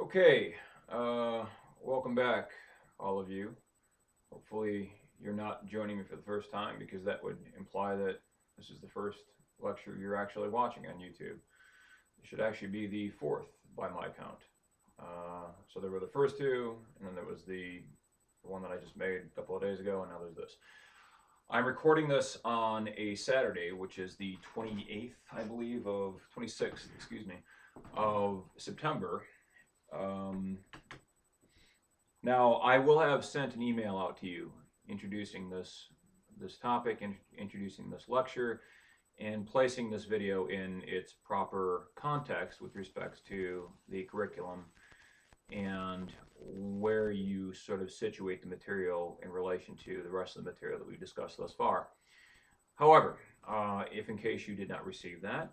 Okay, welcome back, all of you. Hopefully, you're not joining me for the first time because that would imply that this is the first lecture you're actually watching on YouTube. It should actually be the fourth by my count. So there were the first two, and then there was the one that I just made a couple of days ago, and now there's this. I'm recording this on a Saturday, which is the 28th, I believe, of 26th, excuse me, of September. Now, I will have sent an email out to you introducing this topic, introducing this lecture, and placing this video in its proper context with respect to the curriculum and where you sort of situate the material in relation to the rest of the material that we've discussed thus far. However, if in case you did not receive that,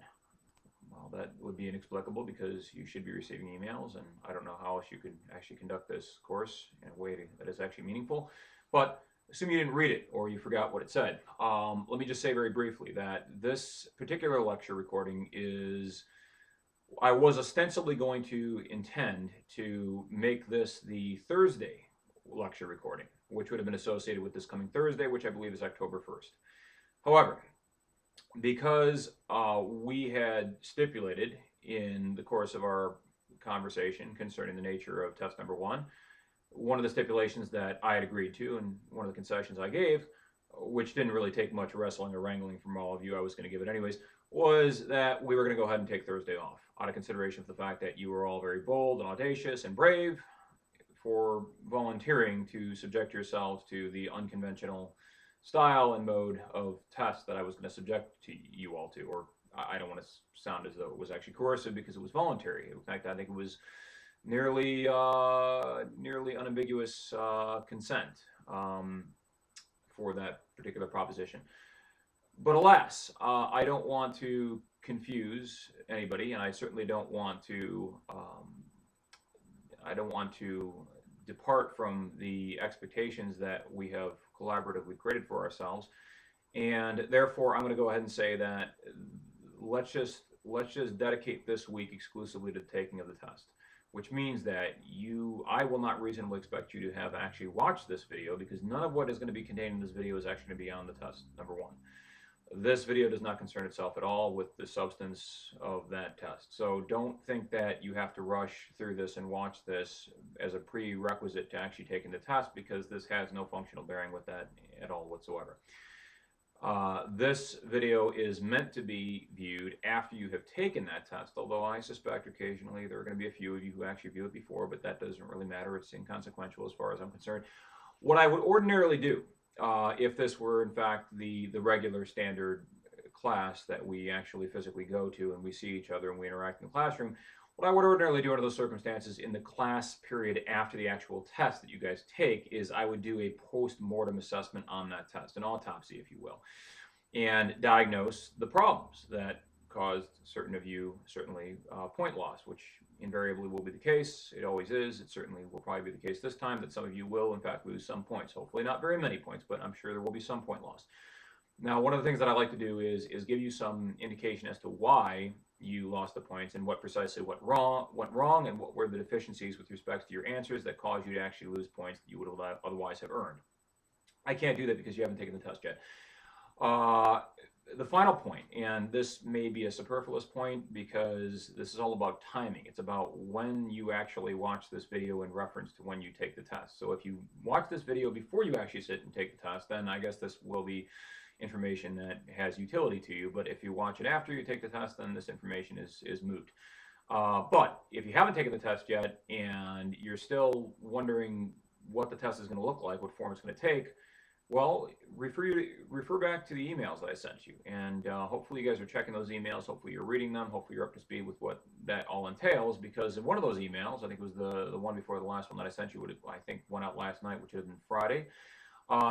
well, that would be inexplicable because you should be receiving emails, and I don't know how else you could actually conduct this course in a way that is actually meaningful. But assume you didn't read it or you forgot what it said. Let me just say very briefly that this particular lecture recording I was ostensibly going to intend to make this the Thursday lecture recording, which would have been associated with this coming Thursday, which I believe is October 1st. However, because we had stipulated in the course of our conversation concerning the nature of test number one of the stipulations that I had agreed to and one of the concessions I gave, which didn't really take much wrestling or wrangling from all of you, I was going to give it anyways, was that we were going to go ahead and take Thursday off out of consideration for the fact that you were all very bold and audacious and brave for volunteering to subject yourselves to the unconventional style and mode of test that I was going to subject to you all to. Or I don't want to sound as though it was actually coercive because it was voluntary. In fact, I think it was nearly unambiguous consent for that particular proposition. But alas, I don't want to confuse anybody, and I certainly don't want to. Depart from the expectations that we have collaboratively created for ourselves, and therefore I'm going to go ahead and say that let's just dedicate this week exclusively to the taking of the test, which means that I will not reasonably expect you to have actually watched this video because none of what is going to be contained in this video is actually going to be on the test number one. This video does not concern itself at all with the substance of that test. So don't think that you have to rush through this and watch this as a prerequisite to actually taking the test, because this has no functional bearing with that at all whatsoever. This video is meant to be viewed after you have taken that test, although I suspect occasionally there are going to be a few of you who actually view it before, but that doesn't really matter. It's inconsequential as far as I'm concerned. What I would ordinarily do, if this were in fact the regular standard class that we actually physically go to and we see each other and we interact in the classroom, what I would ordinarily do under those circumstances in the class period after the actual test that you guys take is I would do a post-mortem assessment on that test, an autopsy if you will, and diagnose the problems that caused certain of you certainly point loss, which invariably will be the case. It always is. It certainly will probably be the case this time that some of you will in fact lose some points. Hopefully not very many points, but I'm sure there will be some point loss. Now, one of the things that I like to do is give you some indication as to why you lost the points and what precisely went wrong and what were the deficiencies with respect to your answers that caused you to actually lose points that you would otherwise have earned. I can't do that because you haven't taken the test yet. The final point, and this may be a superfluous point because this is all about timing. It's about when you actually watch this video in reference to when you take the test. So if you watch this video before you actually sit and take the test, then I guess this will be information that has utility to you. But if you watch it after you take the test, then this information is moot. But if you haven't taken the test yet and you're still wondering what the test is going to look like, what form it's going to take, well, refer back to the emails that I sent you, and hopefully you guys are checking those emails. Hopefully you're reading them. Hopefully you're up to speed with what that all entails, because in one of those emails, I think it was the one before the last one that I sent you, I think went out last night, which would have been Friday,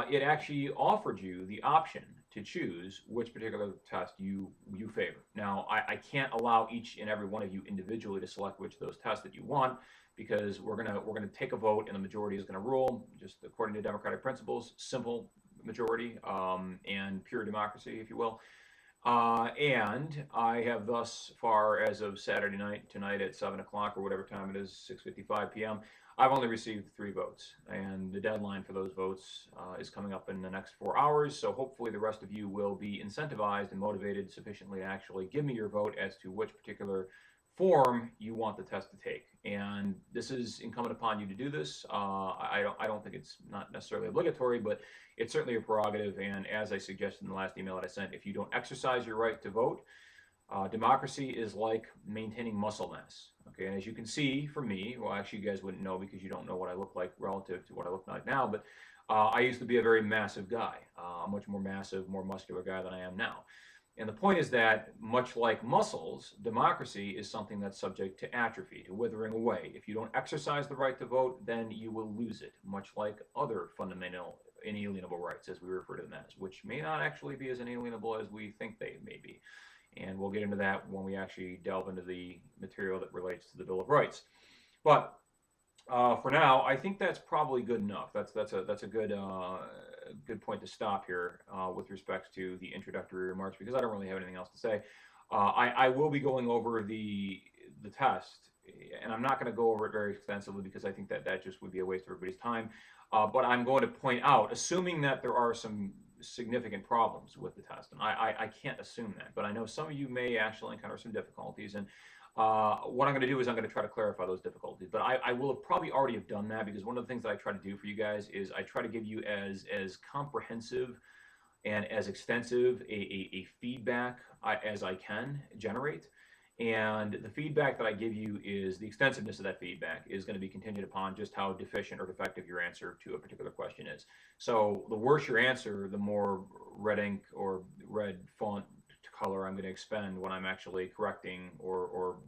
it actually offered you the option to choose which particular test you favor. Now, I can't allow each and every one of you individually to select which of those tests that you want, because we're gonna take a vote and the majority is gonna rule, just according to democratic principles, simple majority and pure democracy, if you will. And I have thus far, as of Saturday night, tonight at 7 o'clock or whatever time it is, 6:55 p.m., I've only received 3 votes. And the deadline for those votes is coming up in the next 4 hours. So hopefully the rest of you will be incentivized and motivated sufficiently to actually give me your vote as to which particular form you want the test to take. And this is incumbent upon you to do this. I don't think it's not necessarily obligatory, but it's certainly a prerogative. And as I suggested in the last email that I sent, if you don't exercise your right to vote, democracy is like maintaining muscle mass. Okay, and as you can see from me, well, actually, you guys wouldn't know because you don't know what I look like relative to what I look like now, but I used to be a very massive guy, a much more massive, more muscular guy than I am now. And the point is that, much like muscles, democracy is something that's subject to atrophy, to withering away. If you don't exercise the right to vote, then you will lose it, much like other fundamental inalienable rights, as we refer to them as, which may not actually be as inalienable as we think they may be. And we'll get into that when we actually delve into the material that relates to the Bill of Rights. But for now, I think that's probably good enough. That's a good point to stop here with respect to the introductory remarks, because I don't really have anything else to say. I will be going over the test, and I'm not going to go over it very extensively because I think that just would be a waste of everybody's time. But I'm going to point out, assuming that there are some significant problems with the test, and I can't assume that, but I know some of you may actually encounter some difficulties, and what I'm going to do is I'm going to try to clarify those difficulties. But I will have probably already have done that, because one of the things that I try to do for you guys is I try to give you as comprehensive and as extensive a feedback as I can generate. And the feedback that I give you, is the extensiveness of that feedback is going to be contingent upon just how deficient or defective your answer to a particular question is. So the worse your answer, the more red ink or red font color I'm going to expend when I'm actually correcting or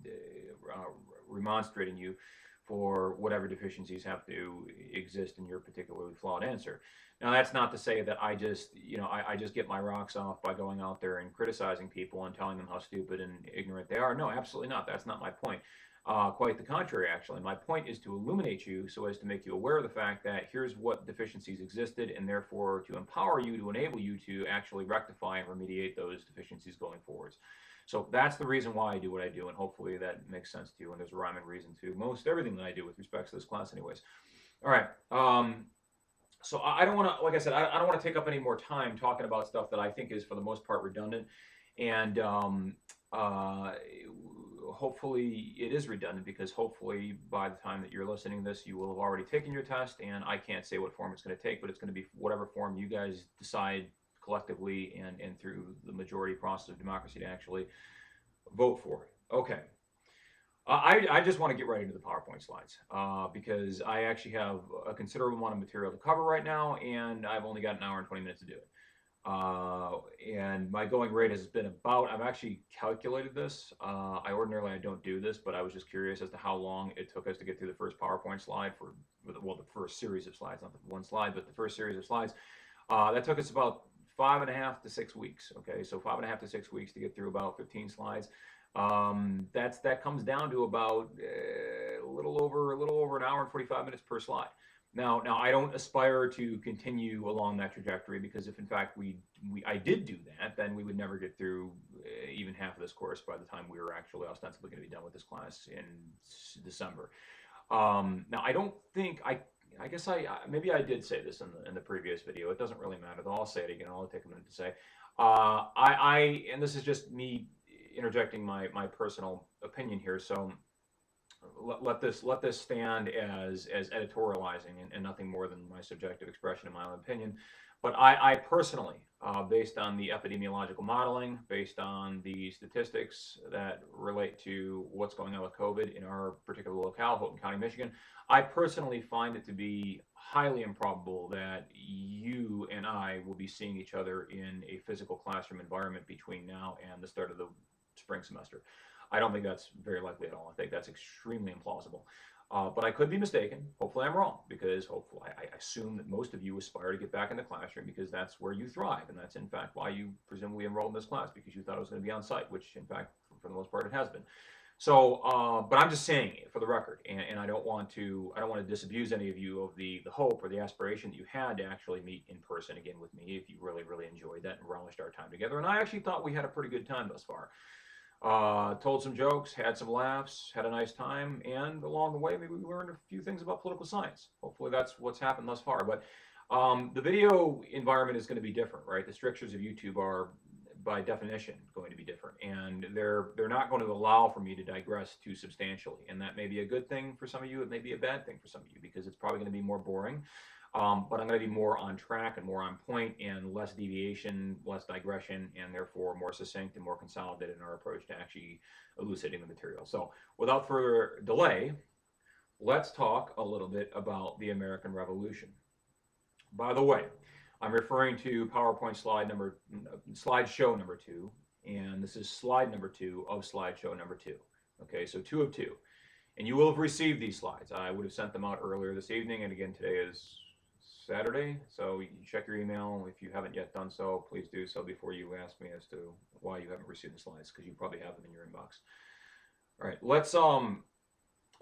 remonstrating you for whatever deficiencies have to exist in your particularly flawed answer. Now, that's not to say that I just get my rocks off by going out there and criticizing people and telling them how stupid and ignorant they are. No, absolutely not. That's not my point. Quite the contrary, actually. My point is to illuminate you so as to make you aware of the fact that here's what deficiencies existed, and therefore to empower you, to enable you to actually rectify and remediate those deficiencies going forwards. So that's the reason why I do what I do, and hopefully that makes sense to you, and there's a rhyme and reason to most everything that I do with respect to this class anyways. All right. So I don't want to, like I said, I don't want to take up any more time talking about stuff that I think is, for the most part, redundant. And hopefully it is redundant, because hopefully by the time that you're listening to this, you will have already taken your test. And I can't say what form it's going to take, but it's going to be whatever form you guys decide collectively and through the majority process of democracy to actually vote for it. Okay. I just want to get right into the PowerPoint slides because I actually have a considerable amount of material to cover right now, and I've only got an hour and 20 minutes to do it. And my going rate has been about, I've actually calculated this. I don't do this, but I was just curious as to how long it took us to get through the first PowerPoint slide well, the first series of slides, not the one slide, but the first series of slides. That took us about 5.5 to 6 weeks. Okay, so 5.5 to 6 weeks to get through about 15 slides. That comes down to about a little over an hour and 45 minutes per slide. Now I don't aspire to continue along that trajectory, because if in fact I did do that, then we would never get through even half of this course by the time we were actually ostensibly going to be done with this class in December. Now I don't think I guess maybe I did say this in the previous video. It doesn't really matter though. I'll say it again. I'll take a minute to say. And this is just me interjecting my personal opinion here, so let this stand as editorializing and nothing more than my subjective expression of my own opinion. But I personally, based on the epidemiological modeling, based on the statistics that relate to what's going on with COVID in our particular locale, Houghton County, Michigan, I personally find it to be highly improbable that you and I will be seeing each other in a physical classroom environment between now and the start of the spring semester. I don't think that's very likely at all. I think that's extremely implausible. But I could be mistaken. Hopefully I'm wrong, because hopefully I assume that most of you aspire to get back in the classroom because that's where you thrive. And that's in fact why you presumably enrolled in this class, because you thought it was going to be on site, which in fact, for the most part, it has been. So, but I'm just saying it for the record, and I don't want to disabuse any of you of the hope or the aspiration that you had to actually meet in person again with me if you really, really enjoyed that and relished our time together. And I actually thought we had a pretty good time thus far. Told some jokes, had some laughs, had a nice time, and along the way, maybe we learned a few things about political science. Hopefully, that's what's happened thus far. But the video environment is going to be different, right? The strictures of YouTube are, by definition, going to be different, and they're not going to allow for me to digress too substantially. And that may be a good thing for some of you. It may be a bad thing for some of you because it's probably going to be more boring. But I'm going to be more on track and more on point and less deviation, less digression, and therefore more succinct and more consolidated in our approach to actually elucidating the material. So without further delay, let's talk a little bit about the American Revolution. By the way, I'm referring to PowerPoint slideshow number 2, and this is slide number 2 of slideshow number 2. Okay, so 2 of 2. And you will have received these slides. I would have sent them out earlier this evening, and again, today is Saturday, so you check your email. If you haven't yet done so, please do so before you ask me as to why you haven't received the slides, because you probably have them in your inbox. All right,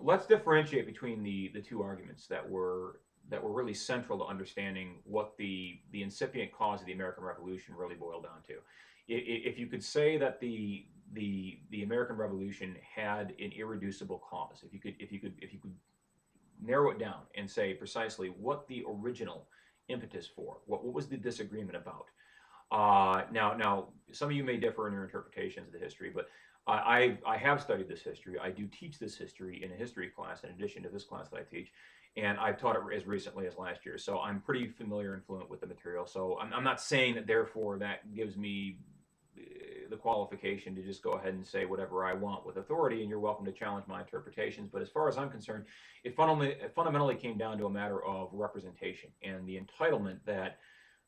let's differentiate between the two arguments that were really central to understanding what the incipient cause of the American Revolution really boiled down to. If you could say that the American Revolution had an irreducible cause, if you could narrow it down and say precisely what the original impetus for, what was the disagreement about. Now, some of you may differ in your interpretations of the history, but I have studied this history. I do teach this history in a history class in addition to this class that I teach, and I've taught it as recently as last year. So I'm pretty familiar and fluent with the material. So I'm not saying that therefore that gives me the qualification to just go ahead and say whatever I want with authority, and you're welcome to challenge my interpretations. But as far as I'm concerned, it fundamentally came down to a matter of representation and the entitlement that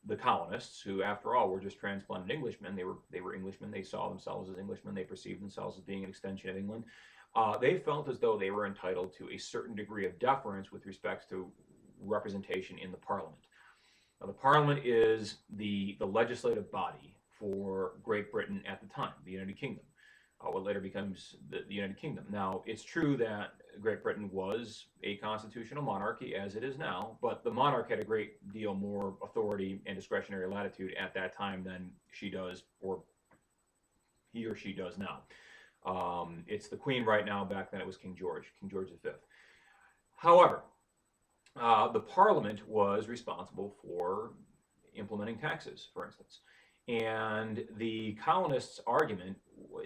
the colonists, who after all were just transplanted Englishmen, they were Englishmen, they saw themselves as Englishmen, they perceived themselves as being an extension of England. They felt as though they were entitled to a certain degree of deference with respect to representation in the Parliament. Now, the Parliament is the legislative body for Great Britain at the time, the United Kingdom, what later becomes the United Kingdom. Now, it's true that Great Britain was a constitutional monarchy, as it is now, but the monarch had a great deal more authority and discretionary latitude at that time than she does, or he or she does now. It's the Queen right now. Back then it was King George V. However, the Parliament was responsible for implementing taxes, for instance. And the colonists' argument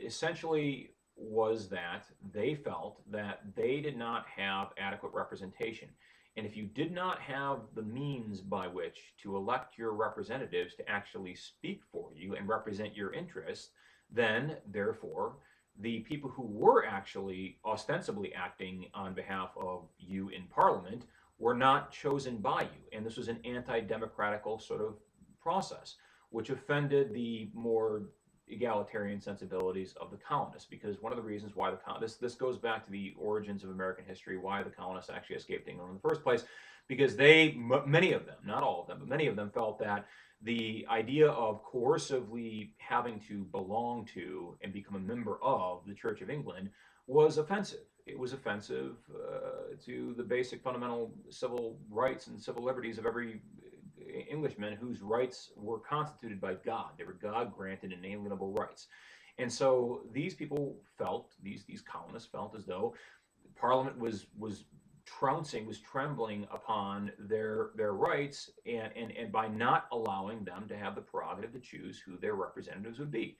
essentially was that they felt that they did not have adequate representation. And if you did not have the means by which to elect your representatives to actually speak for you and represent your interests, then, therefore, the people who were actually ostensibly acting on behalf of you in Parliament were not chosen by you. And this was an anti-democratical sort of process, which offended the more egalitarian sensibilities of the colonists. Because one of the reasons why this goes back to the origins of American history, why the colonists actually escaped England in the first place, because many of them, not all of them, but many of them felt that the idea of coercively having to belong to and become a member of the Church of England was offensive. It was offensive to the basic fundamental civil rights and civil liberties of every Englishmen whose rights were constituted by God. They were God-granted inalienable rights. And so these people felt, these colonists felt as though Parliament was trembling upon their rights, and by not allowing them to have the prerogative to choose who their representatives would be.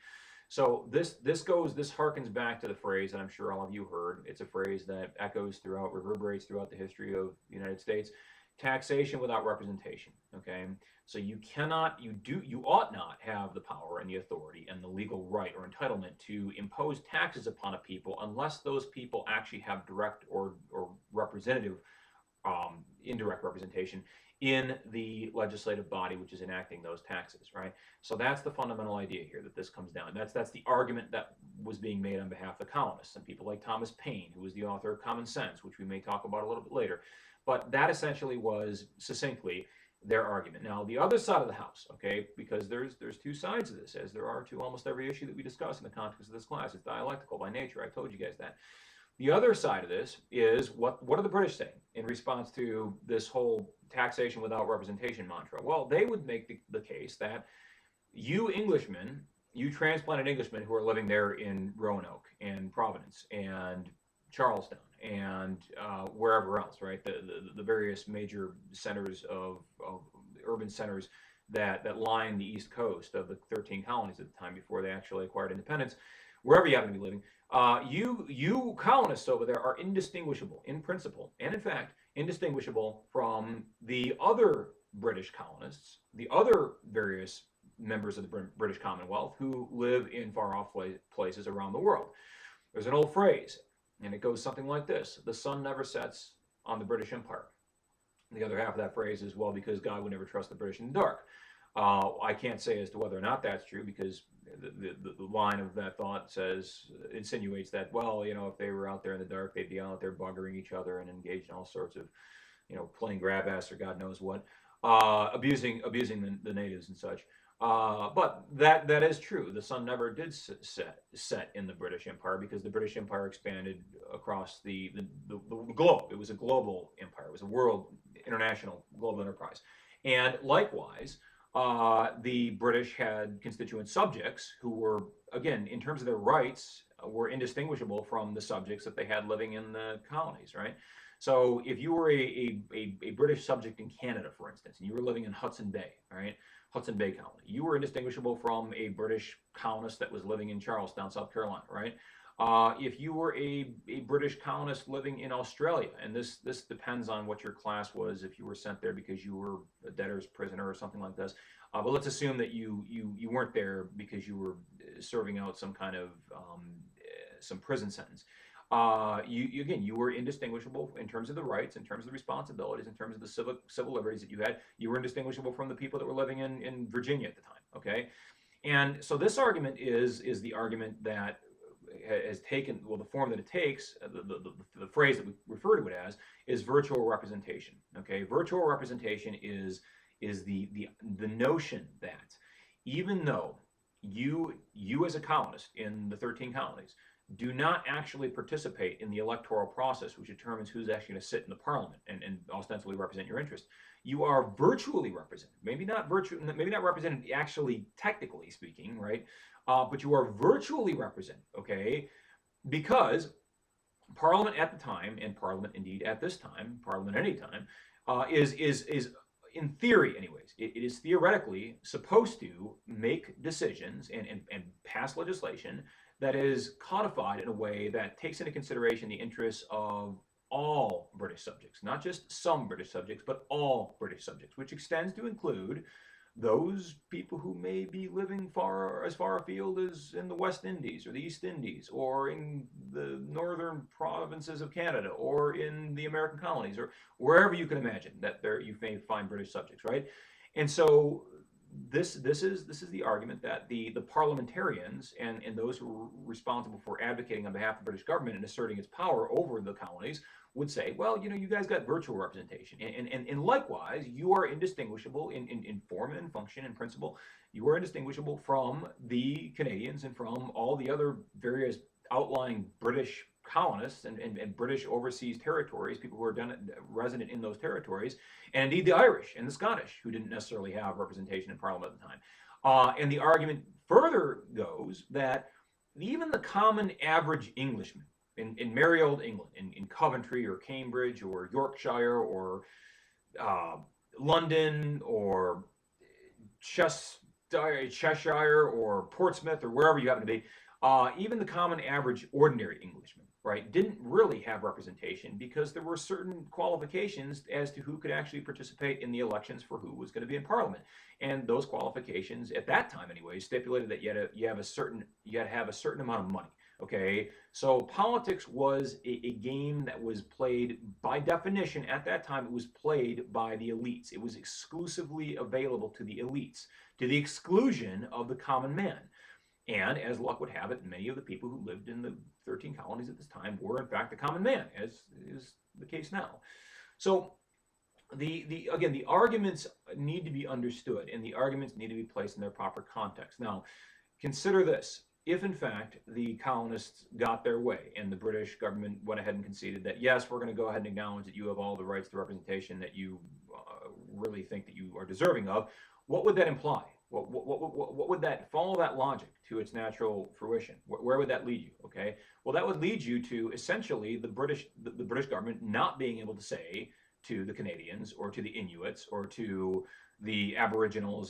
So this harkens back to the phrase that I'm sure all of you heard. It's a phrase that reverberates throughout the history of the United States: taxation without representation. Okay, so you ought not have the power and the authority and the legal right or entitlement to impose taxes upon a people unless those people actually have direct or representative, indirect representation in the legislative body which is enacting those taxes, right? So that's the fundamental idea here that this comes down. That's the argument that was being made on behalf of the colonists and people like Thomas Paine, who was the author of Common Sense, which we may talk about a little bit later. But that essentially was, succinctly, their argument. Now, the other side of the house, okay, because there's two sides of this, as there are to almost every issue that we discuss in the context of this class. It's dialectical by nature. I told you guys that. The other side of this is what are the British saying in response to this whole taxation without representation mantra? Well, they would make the case that you Englishmen, you transplanted Englishmen who are living there in Roanoke and Providence and Charlestown and wherever else, right? The various major centers of urban centers that line the east coast of the 13 colonies at the time before they actually acquired independence, wherever you happen to be living, you colonists over there are indistinguishable in principle and in fact indistinguishable from the other British colonists, the other various members of the British Commonwealth who live in far off places around the world. There's an old phrase, and it goes something like this: the sun never sets on the British Empire. The other half of that phrase is, well, because God would never trust the British in the dark. I can't say as to whether or not that's true, because the line of that thought insinuates that, well, if they were out there in the dark, they'd be out there buggering each other and engaged in all sorts of, playing grab ass or God knows what, abusing the natives and such. But that is true. The sun never did set in the British Empire, because the British Empire expanded across the globe. It was a global empire. It was a world, international, global enterprise. And likewise, the British had constituent subjects who were, again, in terms of their rights, were indistinguishable from the subjects that they had living in the colonies, right? So if you were a British subject in Canada, for instance, and you were living in Hudson Bay, right? Hudson Bay Colony, you were indistinguishable from a British colonist that was living in Charlestown, South Carolina, right? If you were a British colonist living in Australia, and this depends on what your class was, if you were sent there because you were a debtor's prisoner or something like this. But let's assume that you weren't there because you were serving out some kind of some prison sentence. You were indistinguishable in terms of the rights, in terms of the responsibilities, in terms of the civil liberties that you had. You were indistinguishable from the people that were living in Virginia at the time. Okay, and so this argument is the argument that has taken, well, the form that it takes. The phrase that we refer to it as is virtual representation. Okay, virtual representation is the notion that even though you as a colonist in the 13 colonies do not actually participate in the electoral process, which determines who's actually going to sit in the parliament and ostensibly represent your interest, you are virtually represented. Maybe not represented actually, technically speaking, right? But you are virtually represented, okay? Because Parliament at the time, and Parliament indeed at this time, Parliament any time, is in theory, anyways, it is theoretically supposed to make decisions and pass legislation that is codified in a way that takes into consideration the interests of all British subjects, not just some British subjects, but all British subjects, which extends to include those people who may be living as far afield as in the West Indies or the East Indies, or in the northern provinces of Canada, or in the American colonies, or wherever you can imagine that you may find British subjects, right? And so this is the argument that the parliamentarians and those who are responsible for advocating on behalf of the British government and asserting its power over the colonies would say, well, you guys got virtual representation, and likewise, you are indistinguishable in form and function and principle. You are indistinguishable from the Canadians and from all the other various outlying British colonists and British overseas territories, people who are resident in those territories, and indeed the Irish and the Scottish, who didn't necessarily have representation in Parliament at the time. And the argument further goes that even the common average Englishman in merry old England, in Coventry or Cambridge or Yorkshire or London or Cheshire or Portsmouth or wherever you happen to be, even the common average ordinary Englishman, right, didn't really have representation, because there were certain qualifications as to who could actually participate in the elections for who was going to be in Parliament. And those qualifications, at that time anyway, stipulated that you had to have a certain amount of money. Okay, so politics was a game that was played, by definition at that time, it was played by the elites. It was exclusively available to the elites, to the exclusion of the common man. And as luck would have it, many of the people who lived in the 13 colonies at this time were in fact the common man, as is the case now. So again, the arguments need to be understood, and the arguments need to be placed in their proper context. Now, consider this. If in fact the colonists got their way and the British government went ahead and conceded that, yes, we're going to go ahead and acknowledge that you have all the rights to representation that you really think that you are deserving of, what would that imply? What would that, follow that logic to its natural fruition? Where would that lead you? Okay, well, that would lead you to essentially the British government not being able to say to the Canadians or to the Inuits or to the Aboriginal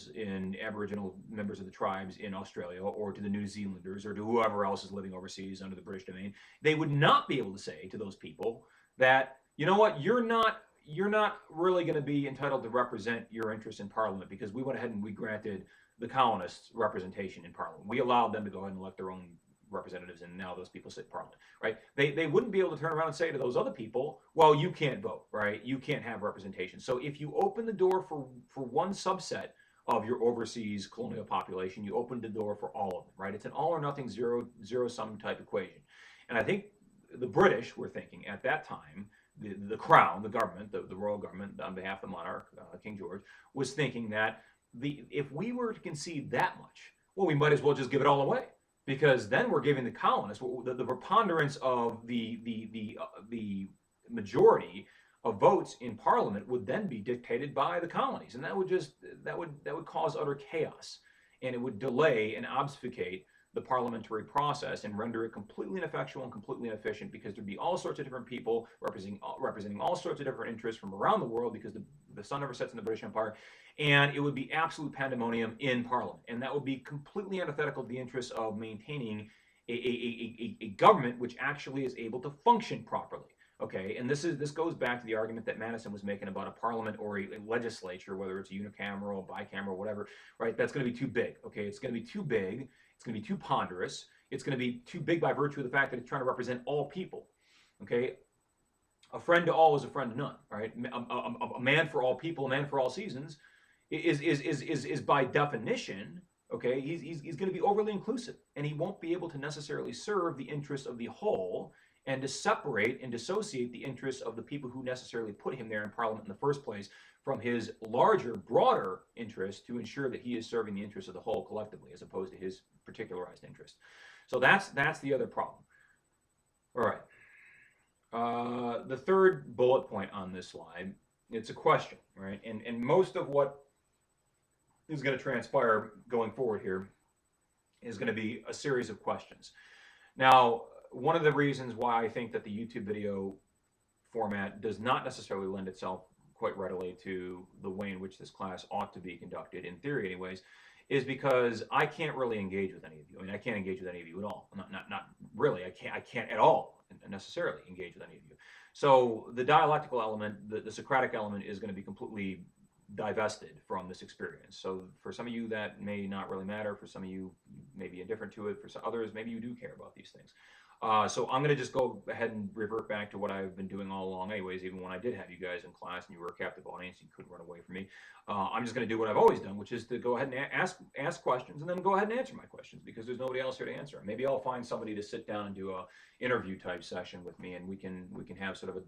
members of the tribes in Australia or to the New Zealanders or to whoever else is living overseas under the British domain, they would not be able to say to those people that, you know what, you're not really going to be entitled to represent your interests in Parliament because we went ahead and we granted the colonists representation in Parliament. We allowed them to go ahead and elect their own representatives, and now those people sit in Parliament, right? They wouldn't be able to turn around and say to those other people, well, you can't vote, right? You can't have representation. So if you open the door for one subset of your overseas colonial population, you open the door for all of them, right? It's an all or nothing zero sum type equation. And I think the British were thinking at that time, the crown, the government, the royal government on behalf of the monarch, King George, was thinking that if we were to concede that much, well, we might as well just give it all away, because then we're giving the colonists the preponderance of the majority of votes in Parliament would then be dictated by the colonies, and that would cause utter chaos, and it would delay and obfuscate the parliamentary process and render it completely ineffectual and completely inefficient, because there'd be all sorts of different people representing all sorts of different interests from around the world, because the sun never sets in the British Empire, and it would be absolute pandemonium in Parliament, and that would be completely antithetical to the interests of maintaining a government which actually is able to function properly. Okay, and this goes back to the argument that Madison was making about a parliament or a legislature, whether it's a unicameral, bicameral, whatever, right? That's going to be too big. Okay, it's going to be too big. It's going to be too ponderous. It's going to be too big by virtue of the fact that it's trying to represent all people. Okay, a friend to all is a friend to none. Right? A man for all people, a man for all seasons, is by definition. Okay, he's going to be overly inclusive, and he won't be able to necessarily serve the interests of the whole, and to separate and dissociate the interests of the people who necessarily put him there in Parliament in the first place from his larger, broader interest to ensure that he is serving the interests of the whole collectively, as opposed to his particularized interest. So that's the other problem. All right. The third bullet point on this slide, it's a question, right? And most of what is going to transpire going forward here is going to be a series of questions. Now, one of the reasons why I think that the YouTube video format does not necessarily lend itself quite readily to the way in which this class ought to be conducted, in theory anyways, is because I can't really engage with any of you. I mean, I can't engage with any of you at all. Not really. I can't at all necessarily engage with any of you. So the dialectical element, the Socratic element, is going to be completely divested from this experience. So for some of you that may not really matter. For some of you may be indifferent to it. For some others, maybe you do care about these things. So I'm going to just go ahead and revert back to what I've been doing all along anyways, even when I did have you guys in class and you were a captive audience, you couldn't run away from me. I'm just going to do what I've always done, which is to go ahead and ask questions and then go ahead and answer my questions, because there's nobody else here to answer them. Maybe I'll find somebody to sit down and do a interview type session with me, and we can have sort of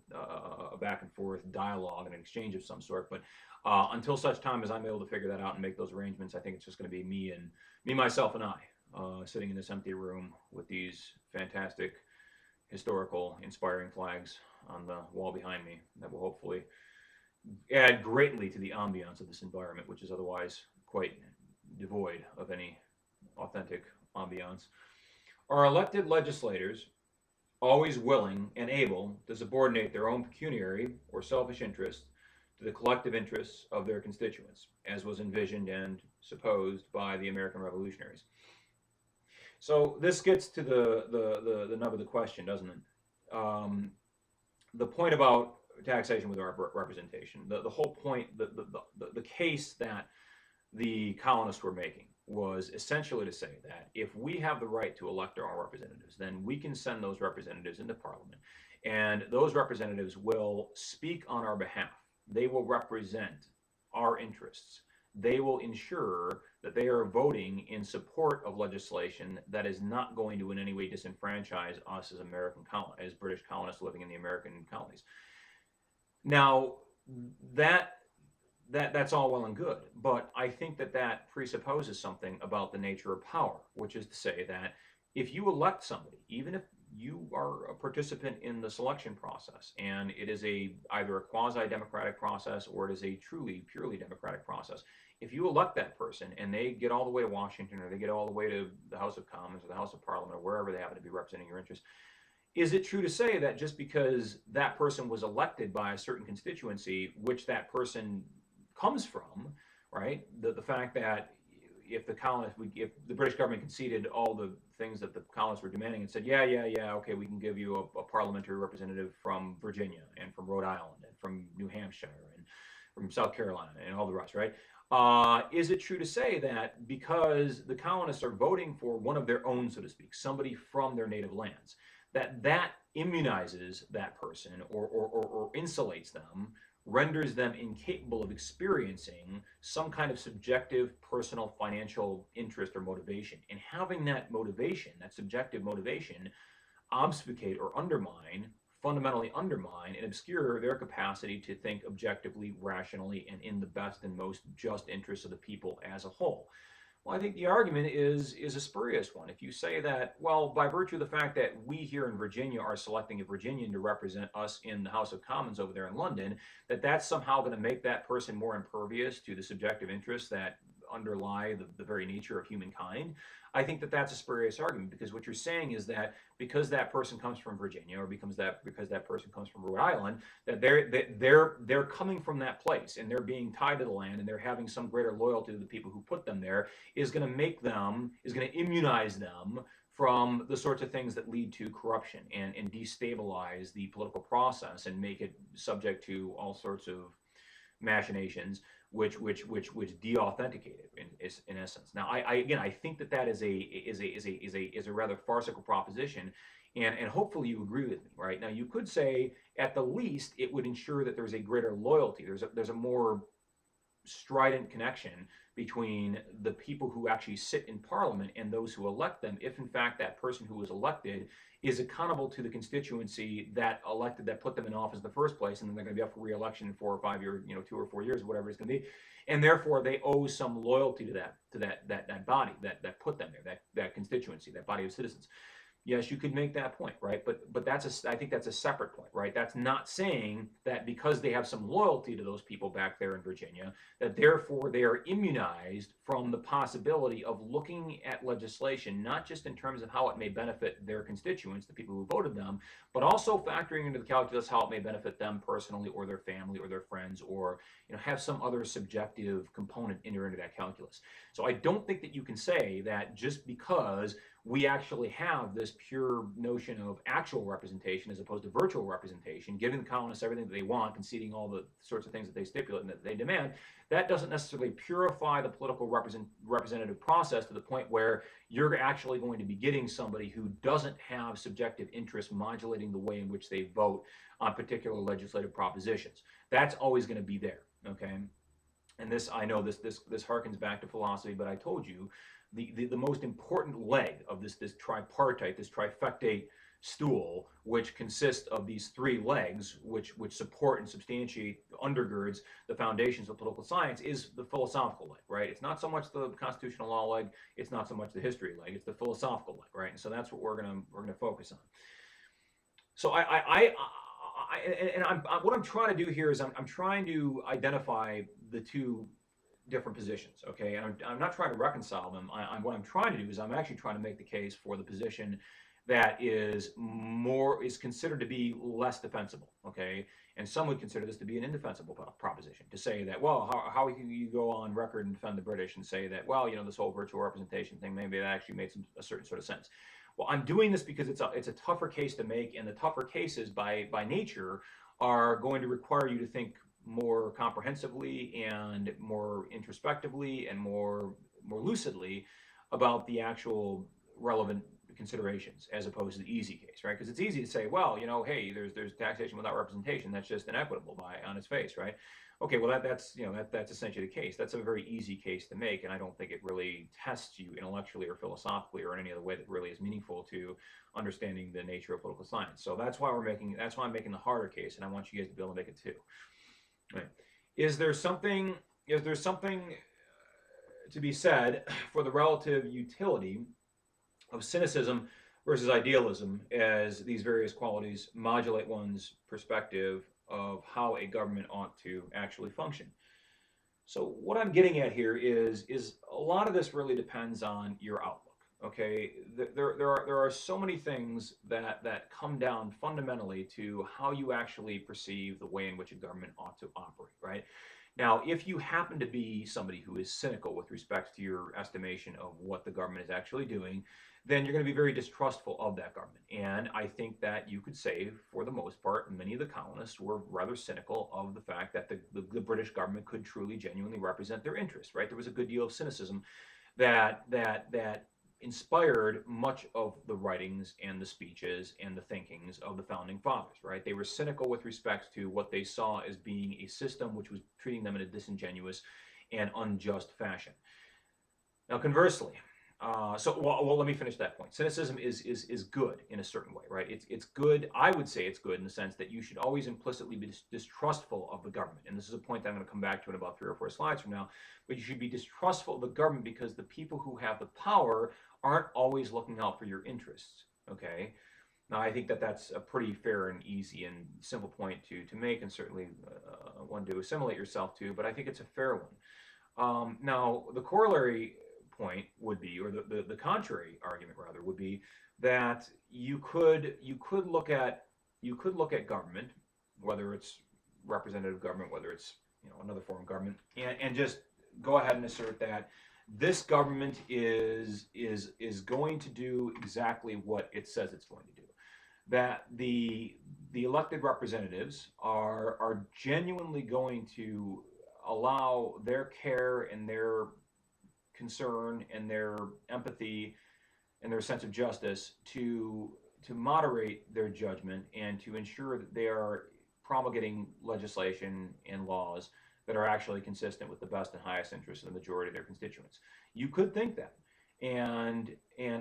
a back and forth dialogue and an exchange of some sort. But until such time as I'm able to figure that out and make those arrangements, I think it's just going to be me, myself, and I. Sitting in this empty room with these fantastic, historical, inspiring flags on the wall behind me that will hopefully add greatly to the ambiance of this environment, which is otherwise quite devoid of any authentic ambiance. Are elected legislators always willing and able to subordinate their own pecuniary or selfish interests to the collective interests of their constituents, as was envisioned and supposed by the American revolutionaries? So this gets to the nub of the question, doesn't it? The point about taxation with representation, the whole point, the case that the colonists were making was essentially to say that if we have the right to elect our own representatives, then we can send those representatives into Parliament, and those representatives will speak on our behalf. They will represent our interests. They will ensure that they are voting in support of legislation that is not going to in any way disenfranchise us as British colonists living in the American colonies. Now, that that's all well and good, but I think that that presupposes something about the nature of power, which is to say that if you elect somebody, even if you are a participant in the selection process, and it is a either a quasi-democratic process or it is a truly purely democratic process, if you elect that person and they get all the way to Washington or they get all the way to the House of Commons or the House of Parliament or wherever they happen to be representing your interests, is it true to say that just because that person was elected by a certain constituency, which that person comes from, right? The fact that if the colonists, if the British government conceded all the things that the colonists were demanding and said, yeah, okay, we can give you a parliamentary representative from Virginia and from Rhode Island and from New Hampshire and from South Carolina and all the rest, right? Is it true to say that because the colonists are voting for one of their own, so to speak, somebody from their native lands, that immunizes that person or insulates them, renders them incapable of experiencing some kind of subjective personal financial interest or motivation? And having that motivation, that subjective motivation, obfuscate or undermine, fundamentally undermine and obscure their capacity to think objectively, rationally, and in the best and most just interests of the people as a whole. Well, I think the argument is a spurious one. If you say that, well, by virtue of the fact that we here in Virginia are selecting a Virginian to represent us in the House of Commons over there in London, that that's somehow going to make that person more impervious to the subjective interests that underlie the very nature of humankind. I think that that's a spurious argument, because what you're saying is that because that person comes from Virginia, or because that person comes from Rhode Island, that they're coming from that place and they're being tied to the land and they're having some greater loyalty to the people who put them there, is going to immunize them from the sorts of things that lead to corruption and destabilize the political process and make it subject to all sorts of machinations which de-authenticate it in essence. Now, I think that is a rather farcical proposition, and hopefully you agree with me. Right now, you could say at the least it would ensure that there's a greater loyalty. There's a more strident connection between the people who actually sit in Parliament and those who elect them, if in fact that person who was elected is accountable to the constituency that elected, that put them in office in the first place, and then they're going to be up for re-election in 4 or 5 years, 2 or 4 years, whatever it's going to be, and therefore they owe some loyalty to that body that put them there, that constituency, that body of citizens. Yes, you could make that point, right? But I think that's a separate point, right? That's not saying that because they have some loyalty to those people back there in Virginia, that therefore they are immunized from the possibility of looking at legislation, not just in terms of how it may benefit their constituents, the people who voted them, but also factoring into the calculus how it may benefit them personally or their family or their friends, or have some other subjective component enter into that calculus. So I don't think that you can say that just because we actually have this pure notion of actual representation as opposed to virtual representation, giving the colonists everything that they want, conceding all the sorts of things that they stipulate and that they demand, that doesn't necessarily purify the political representative process to the point where you're actually going to be getting somebody who doesn't have subjective interest modulating the way in which they vote on particular legislative propositions. That's always going to be there, okay? And this, I know this harkens back to philosophy, but I told you the most important leg of this tripartite, this trifectate stool, which consists of these three legs, which support and substantiate, undergirds the foundations of political science, is the philosophical leg, right? It's not so much the constitutional law leg, it's not so much the history leg, it's the philosophical leg, right? And so that's what we're gonna focus on. So what I'm trying to do here is I'm trying to identify the two different positions, okay? And I'm not trying to reconcile them. What I'm trying to do is I'm actually trying to make the case for the position that is considered to be less defensible, okay? And some would consider this to be an indefensible proposition, to say that, well, how can you go on record and defend the British and say that, well, this whole virtual representation thing, maybe it actually made a certain sort of sense. Well, I'm doing this because it's a tougher case to make, and the tougher cases by nature are going to require you to think more comprehensively and more introspectively and more lucidly about the actual relevant considerations, as opposed to the easy case, right? Because it's easy to say, well, hey, there's taxation without representation. That's just inequitable on its face, right? Okay, well that's essentially the case. That's a very easy case to make, and I don't think it really tests you intellectually or philosophically or in any other way that really is meaningful to understanding the nature of political science. So that's why I'm making the harder case, and I want you guys to be able to make it too. Right. Is there something? Is there something to be said for the relative utility of cynicism versus idealism as these various qualities modulate one's perspective of how a government ought to actually function? So what I'm getting at here is a lot of this really depends on your outlook. Okay, there are so many things that come down fundamentally to how you actually perceive the way in which a government ought to operate. Right now, if you happen to be somebody who is cynical with respect to your estimation of what the government is actually doing, then you're going to be very distrustful of that government. And I think that you could say, for the most part, many of the colonists were rather cynical of the fact that the British government could truly, genuinely represent their interests. Right? There was a good deal of cynicism that inspired much of the writings and the speeches and the thinkings of the founding fathers. Right? They were cynical with respect to what they saw as being a system which was treating them in a disingenuous and unjust fashion. Now, conversely, let me finish that point. Cynicism is good in a certain way, right? It's good. I would say it's good in the sense that you should always implicitly be distrustful of the government, and this is a point that I'm going to come back to in about 3 or 4 slides from now. But you should be distrustful of the government because the people who have the power aren't always looking out for your interests. Okay. Now, I think that that's a pretty fair and easy and simple point to make, and certainly one to assimilate yourself to. But I think it's a fair one. Now, the corollary point would be, or the contrary argument rather, would be that you could look at government, whether it's representative government, whether it's another form of government, and just go ahead and assert that this government is going to do exactly what it says it's going to do. That the elected representatives are genuinely going to allow their care and their concern and their empathy and their sense of justice to moderate their judgment and to ensure that they are promulgating legislation and laws that are actually consistent with the best and highest interests of the majority of their constituents. You could think that. And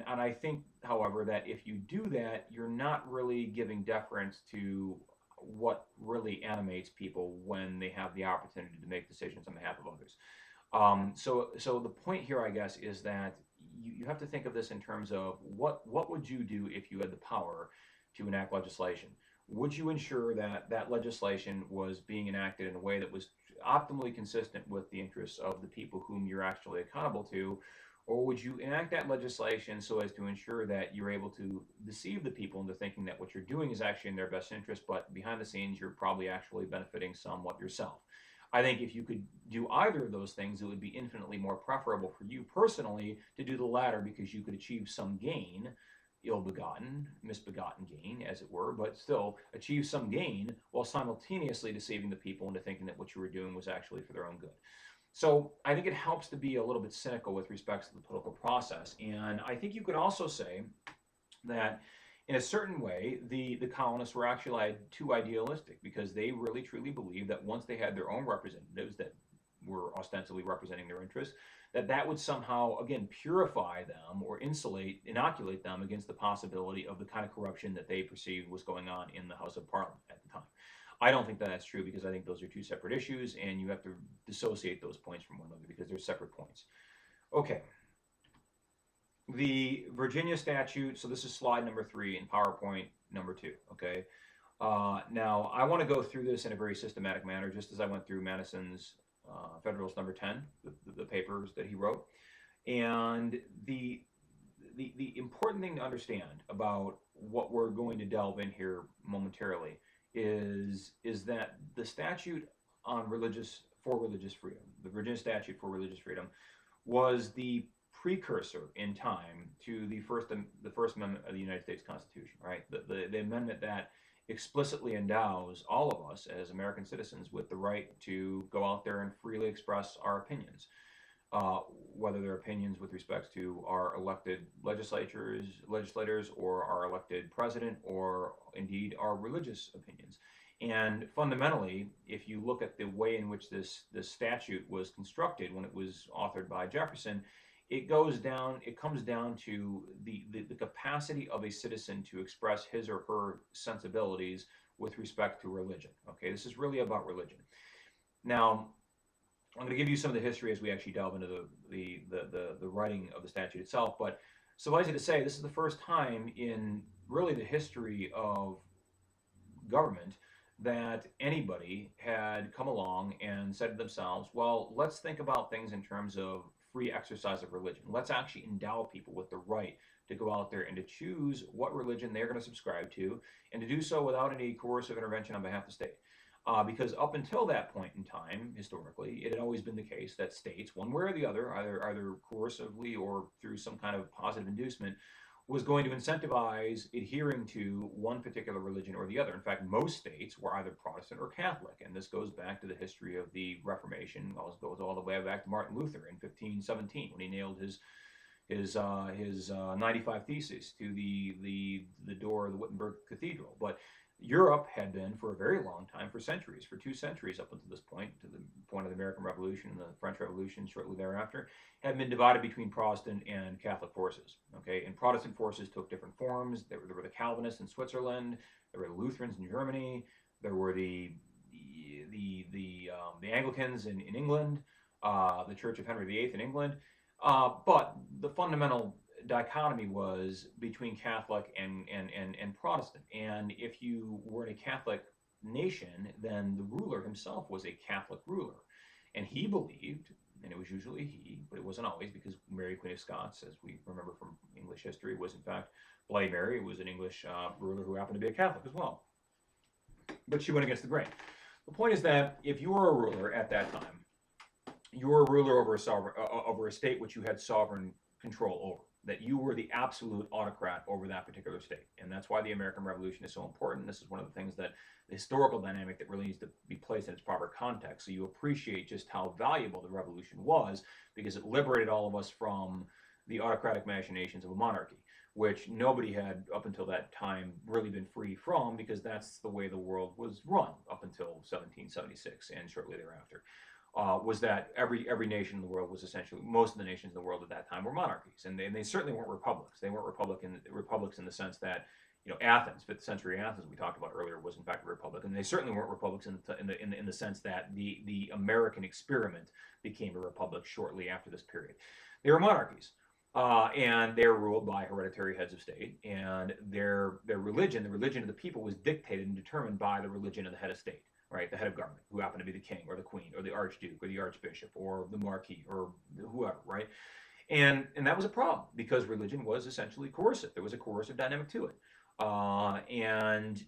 I think, however, that if you do that, you're not really giving deference to what really animates people when they have the opportunity to make decisions on behalf of others. So the point here, I guess, is that you have to think of this in terms of what would you do if you had the power to enact legislation? Would you ensure that that legislation was being enacted in a way that was optimally consistent with the interests of the people whom you're actually accountable to? Or would you enact that legislation so as to ensure that you're able to deceive the people into thinking that what you're doing is actually in their best interest, but behind the scenes, you're probably actually benefiting somewhat yourself? I think if you could do either of those things, it would be infinitely more preferable for you personally to do the latter because you could achieve some gain, ill-begotten, misbegotten gain, as it were, but still achieve some gain while simultaneously deceiving the people into thinking that what you were doing was actually for their own good. So I think it helps to be a little bit cynical with respect to the political process. And I think you could also say that in a certain way, the colonists were actually too idealistic because they really truly believed that once they had their own representatives that were ostensibly representing their interests, that would somehow, again, purify them or inoculate them against the possibility of the kind of corruption that they perceived was going on in the House of Parliament at the time. I don't think that that's true because I think those are two separate issues, and you have to dissociate those points from one another because they're separate points. Okay. The Virginia statute, so this is slide number 3 in PowerPoint number 2, okay? Now, I want to go through this in a very systematic manner, just as I went through Madison's Federalist number 10, the papers that he wrote. And the important thing to understand about what we're going to delve in here momentarily is that the statute on religious freedom, the Virginia statute for religious freedom, was the precursor in time to the First Amendment of the United States Constitution, right? The amendment that explicitly endows all of us as American citizens with the right to go out there and freely express our opinions, whether they're opinions with respect to our elected legislators, or our elected president, or indeed our religious opinions. And fundamentally, if you look at the way in which this statute was constructed when it was authored by Jefferson, it comes down to the capacity of a citizen to express his or her sensibilities with respect to religion. Okay, this is really about religion. Now, I'm going to give you some of the history as we actually delve into the writing of the statute itself. But suffice it to say, this is the first time in really the history of government that anybody had come along and said to themselves, well, let's think about things in terms of free exercise of religion. Let's actually endow people with the right to go out there and to choose what religion they're going to subscribe to, and to do so without any coercive intervention on behalf of the state. Because up until that point in time, historically, it had always been the case that states, one way or the other, either coercively or through some kind of positive inducement, was going to incentivize adhering to one particular religion or the other. In fact, most states were either Protestant or Catholic, and this goes back to the history of the Reformation. It goes all the way back to Martin Luther in 1517 when he nailed his 95 Theses to the door of the Wittenberg Cathedral. But Europe had been, for a very long time, for centuries, for 2 centuries up until this point, to the point of the American Revolution and the French Revolution shortly thereafter, had been divided between Protestant and Catholic forces. Okay, and Protestant forces took different forms. There were the Calvinists in Switzerland. There were the Lutherans in Germany. There were the Anglicans in England, the Church of Henry VIII in England. But the fundamental dichotomy was between Catholic and Protestant. And if you were in a Catholic nation, then the ruler himself was a Catholic ruler. And he believed, and it was usually he, but it wasn't always, because Mary, Queen of Scots, as we remember from English history, was in fact Bloody Mary, was an English ruler who happened to be a Catholic as well. But she went against the grain. The point is that if you were a ruler at that time, you were a ruler over a state which you had sovereign control over, that you were the absolute autocrat over that particular state. And that's why the American Revolution is so important. This is one of the things that the historical dynamic that really needs to be placed in its proper context, so you appreciate just how valuable the revolution was, because it liberated all of us from the autocratic machinations of a monarchy, which nobody had up until that time really been free from, because that's the way the world was run up until 1776 and shortly thereafter. Was that every nation in the world was essentially, most of the nations in the world at that time were monarchies, and they certainly weren't republics. They weren't republics in the sense that, Athens, 5th century Athens, we talked about earlier, was in fact a republic, and they certainly weren't republics in the sense that the American experiment became a republic shortly after this period. They were monarchies. And they were ruled by hereditary heads of state, and their religion, the religion of the people, was dictated and determined by the religion of the head of state, right? The head of government, who happened to be the king or the queen or the archduke or the archbishop or the marquis or whoever, right? And that was a problem, because religion was essentially coercive. There was a coercive dynamic to it. And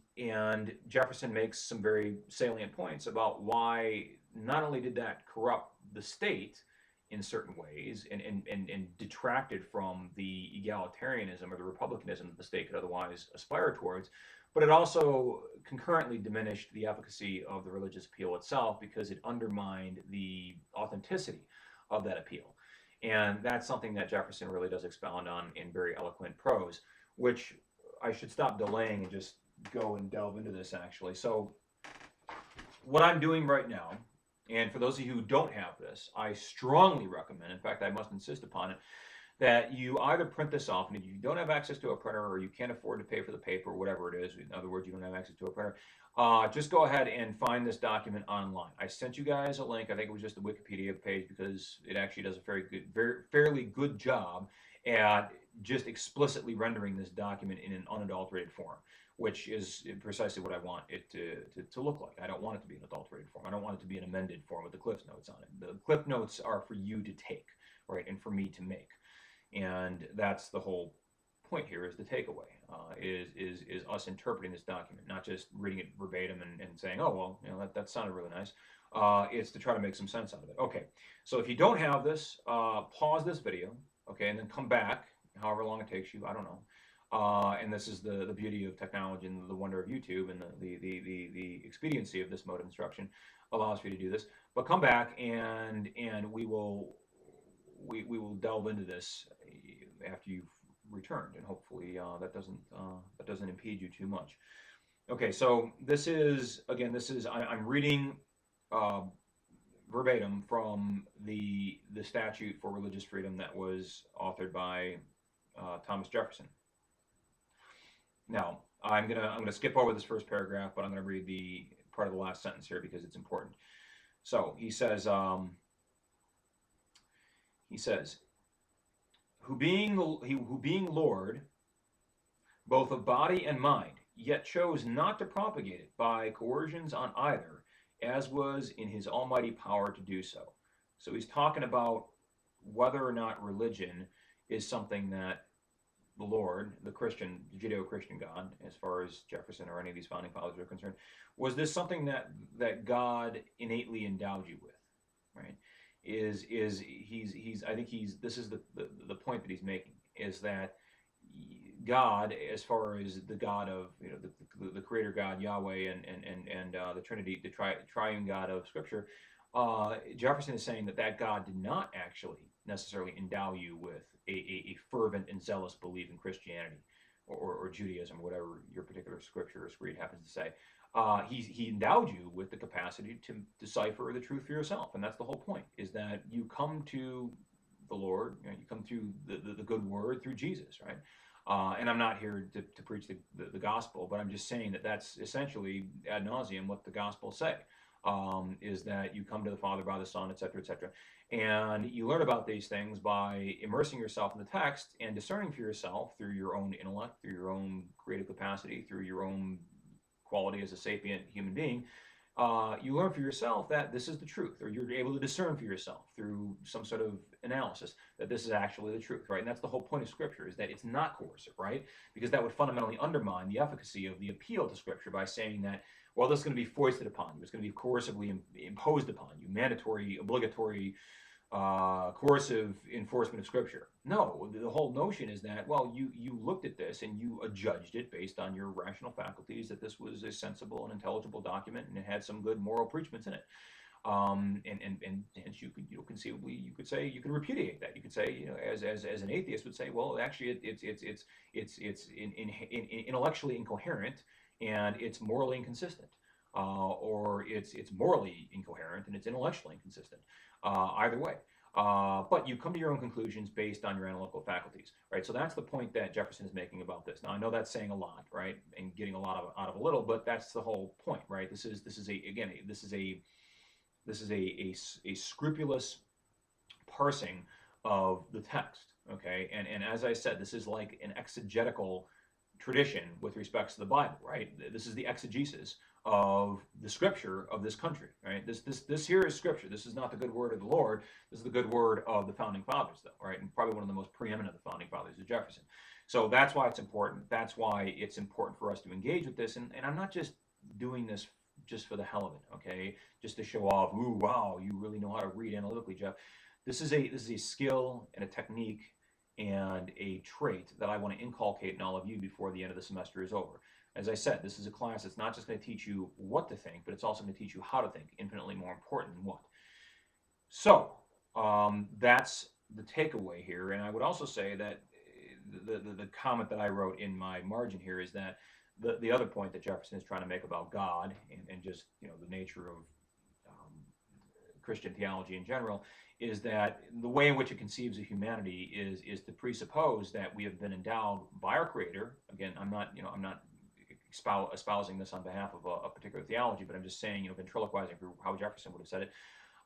Jefferson makes some very salient points about why not only did that corrupt the state in certain ways and detracted from the egalitarianism or the republicanism that the state could otherwise aspire towards, but it also concurrently diminished the efficacy of the religious appeal itself, because it undermined the authenticity of that appeal. And that's something that Jefferson really does expound on in very eloquent prose, which I should stop delaying and just go and delve into this actually. So what I'm doing right now, and for those of you who don't have this, I strongly recommend, in fact, I must insist upon it, that you either print this off, and if you don't have access to a printer, or you can't afford to pay for the paper, whatever it is, in other words, you don't have access to a printer, just go ahead and find this document online. I sent you guys a link. I think it was just the Wikipedia page, because it actually does a fairly good job at just explicitly rendering this document in an unadulterated form, which is precisely what I want it to look like. I don't want it to be an adulterated form. I don't want it to be an amended form with the Cliff Notes on it. The Cliff Notes are for you to take, right, and for me to make. And that's the whole point here, is the takeaway, is us interpreting this document, not just reading it verbatim and saying, oh, well, that sounded really nice. It's to try to make some sense out of it. Okay, so if you don't have this, pause this video, okay, and then come back, however long it takes you, I don't know. And this is the beauty of technology and the wonder of YouTube, and the expediency of this mode of instruction allows for you to do this. But come back, and we will delve into this after you've returned, and hopefully that doesn't impede you too much. Okay, so this is, again, I'm reading verbatim from the statute for religious freedom that was authored by Thomas Jefferson. Now, I'm gonna skip over this first paragraph, but I'm gonna read the part of the last sentence here because it's important. So he says, who being Lord, both of body and mind, yet chose not to propagate it by coercions on either, as was in his almighty power to do so. So he's talking about whether or not religion is something that the Lord, the Christian, the Judeo-Christian God, as far as Jefferson or any of these founding fathers are concerned, was this something that God innately endowed you with, right? Is he's I think he's this is the point that he's making is that God, as far as the God of the Creator God Yahweh and the Trinity, the triune God of Scripture, Jefferson is saying that God did not actually necessarily endow you with a fervent and zealous belief in Christianity or Judaism, or whatever your particular scripture or creed happens to say. He endowed you with the capacity to decipher the truth for yourself, and that's the whole point. Is that you come to the Lord, you come to the good word through Jesus, right? And I'm not here to preach the gospel, but I'm just saying that's essentially ad nauseum what the gospels say. Is that you come to the Father by the Son, etc., etc. And you learn about these things by immersing yourself in the text and discerning for yourself through your own intellect, through your own creative capacity, through your own quality as a sapient human being. You learn for yourself that this is the truth, or you're able to discern for yourself through some sort of analysis that this is actually the truth, right? And that's the whole point of Scripture, is that it's not coercive, right? Because that would fundamentally undermine the efficacy of the appeal to Scripture by saying that, well, this is going to be foisted upon you, it's going to be coercively imposed upon you, mandatory, obligatory, coercive enforcement of Scripture. No, the whole notion is that, well, you looked at this and you judged it based on your rational faculties that this was a sensible and intelligible document and it had some good moral preachments in it. And hence you could conceivably you could say you could repudiate that. You could say as an atheist would say, well, actually it's intellectually incoherent and it's morally inconsistent, or it's morally incoherent and it's intellectually inconsistent. Either way. But you come to your own conclusions based on your analytical faculties, right? So that's the point that Jefferson is making about this. Now I know that's saying a lot, right, and getting a lot out of a little, but that's the whole point, right? This is a scrupulous parsing of the text, okay? And as I said, this is like an exegetical tradition with respects to the Bible, right? This is the exegesis of the Scripture of this country, right? This here is Scripture. This is not the good word of the Lord. This is the good word of the founding fathers, though, right? And probably one of the most preeminent of the founding fathers is Jefferson. So that's why it's important. That's why it's important for us to engage with this. And I'm not just doing this just for the hell of it, okay? Just to show off. Ooh, wow, you really know how to read analytically, Jeff. This is a skill and a technique and a trait that I want to inculcate in all of you before the end of the semester is over. As I said, this is a class that's not just going to teach you what to think, but it's also going to teach you how to think, infinitely more important than what. So that's the takeaway here. And I would also say that the comment that I wrote in my margin here is that the other point that Jefferson is trying to make about God and just the nature of Christian theology in general is that the way in which it conceives of humanity is to presuppose that we have been endowed by our Creator. Again, I'm not espousing this on behalf of a particular theology, but I'm just saying, ventriloquizing for how Jefferson would have said it.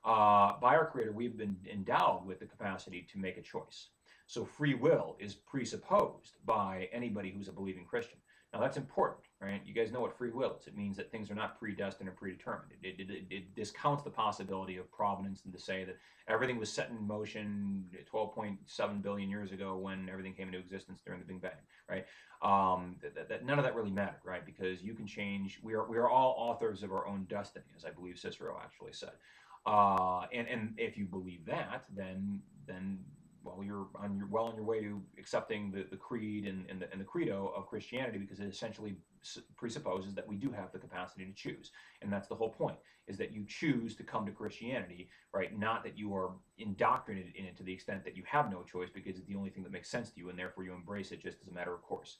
By our Creator, we've been endowed with the capacity to make a choice. So free will is presupposed by anybody who's a believing Christian. Now that's important, right? You guys know what free will is. It means that things are not predestined or predetermined. It discounts the possibility of providence and to say that everything was set in motion 12.7 billion years ago when everything came into existence during the Big Bang, right? That none of that really mattered, right? Because you can change. We are all authors of our own destiny, as I believe Cicero actually said. And if you believe that, then well, you're on your way to accepting the creed and the credo of Christianity, because it essentially presupposes that we do have the capacity to choose, and that's the whole point: is that you choose to come to Christianity, right? Not that you are indoctrinated in it to the extent that you have no choice because it's the only thing that makes sense to you, and therefore you embrace it just as a matter of course.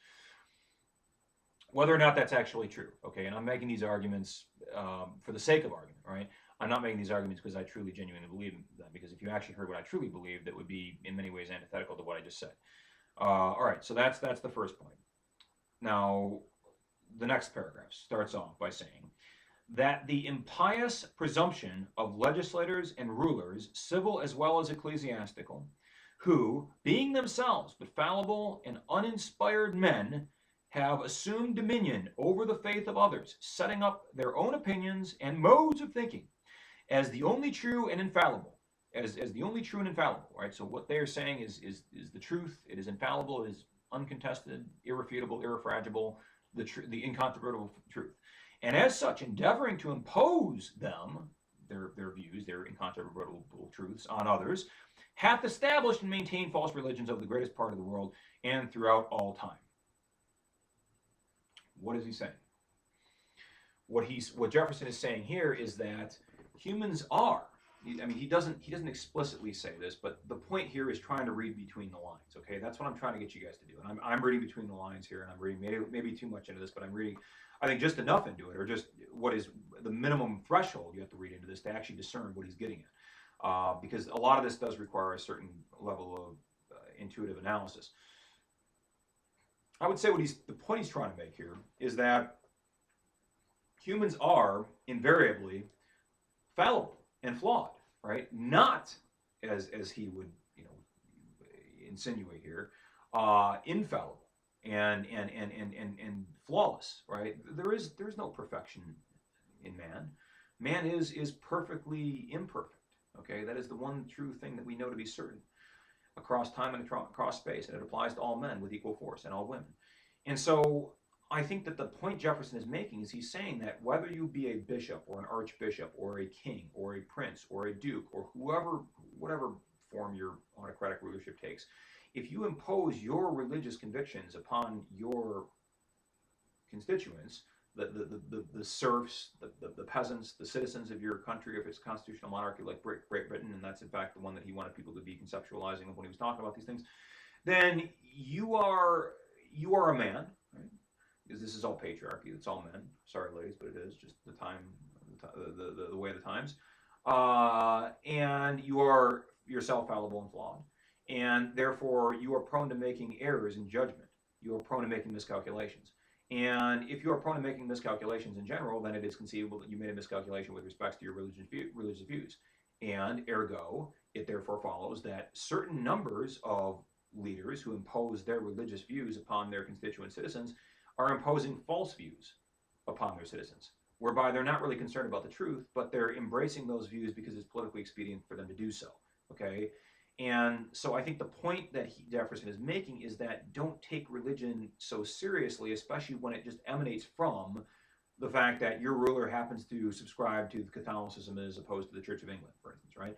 Whether or not that's actually true, okay? And I'm making these arguments for the sake of argument, right? I'm not making these arguments because I truly, genuinely believe in them, because if you actually heard what I truly believe, that would be in many ways antithetical to what I just said. All right, so that's the first point. Now, the next paragraph starts off by saying, that the impious presumption of legislators and rulers, civil as well as ecclesiastical, who, being themselves but fallible and uninspired men, have assumed dominion over the faith of others, setting up their own opinions and modes of thinking as the only true and infallible. As the only true and infallible, right? So what they're saying is the truth. It is infallible. It is uncontested, irrefutable, irrefragile, the incontrovertible truth. And as such, endeavoring to impose them, their views, their incontrovertible truths on others, hath established and maintained false religions of the greatest part of the world and throughout all time. What is he saying? What Jefferson is saying here is that humans are. I mean, he doesn't explicitly say this, but the point here is trying to read between the lines. Okay, that's what I'm trying to get you guys to do, and I'm reading between the lines here, and I'm reading maybe too much into this, but I'm reading, I think, just enough into it, or just what is the minimum threshold you have to read into this to actually discern what he's getting at, because a lot of this does require a certain level of intuitive analysis. I would say the point he's trying to make here is that humans are invariably fallible and flawed, right? Not as he would, insinuate here, infallible and flawless, right? There's no perfection in man. Man is perfectly imperfect. Okay, that is the one true thing that we know to be certain across time and across space, and it applies to all men with equal force and all women. And so I think that the point Jefferson is making is he's saying that whether you be a bishop or an archbishop or a king or a prince or a duke or whatever form your autocratic rulership takes, if you impose your religious convictions upon your constituents, the serfs, the peasants, the citizens of your country, if it's a constitutional monarchy like Great Britain, and that's in fact the one that he wanted people to be conceptualizing when he was talking about these things, then you are a man, right? Because this is all patriarchy. It's all men. Sorry, ladies, but it is just the time, the way of the times. And you are yourself fallible and flawed, and therefore you are prone to making errors in judgment. You are prone to making miscalculations. And if you are prone to making miscalculations in general, then it is conceivable that you made a miscalculation with respect to your religious views. And ergo, it therefore follows that certain numbers of leaders who impose their religious views upon their constituent citizens are imposing false views upon their citizens, whereby they're not really concerned about the truth, but they're embracing those views because it's politically expedient for them to do so. Okay? And so I think the point that Jefferson is making is that don't take religion so seriously, especially when it just emanates from the fact that your ruler happens to subscribe to Catholicism as opposed to the Church of England, for instance, right?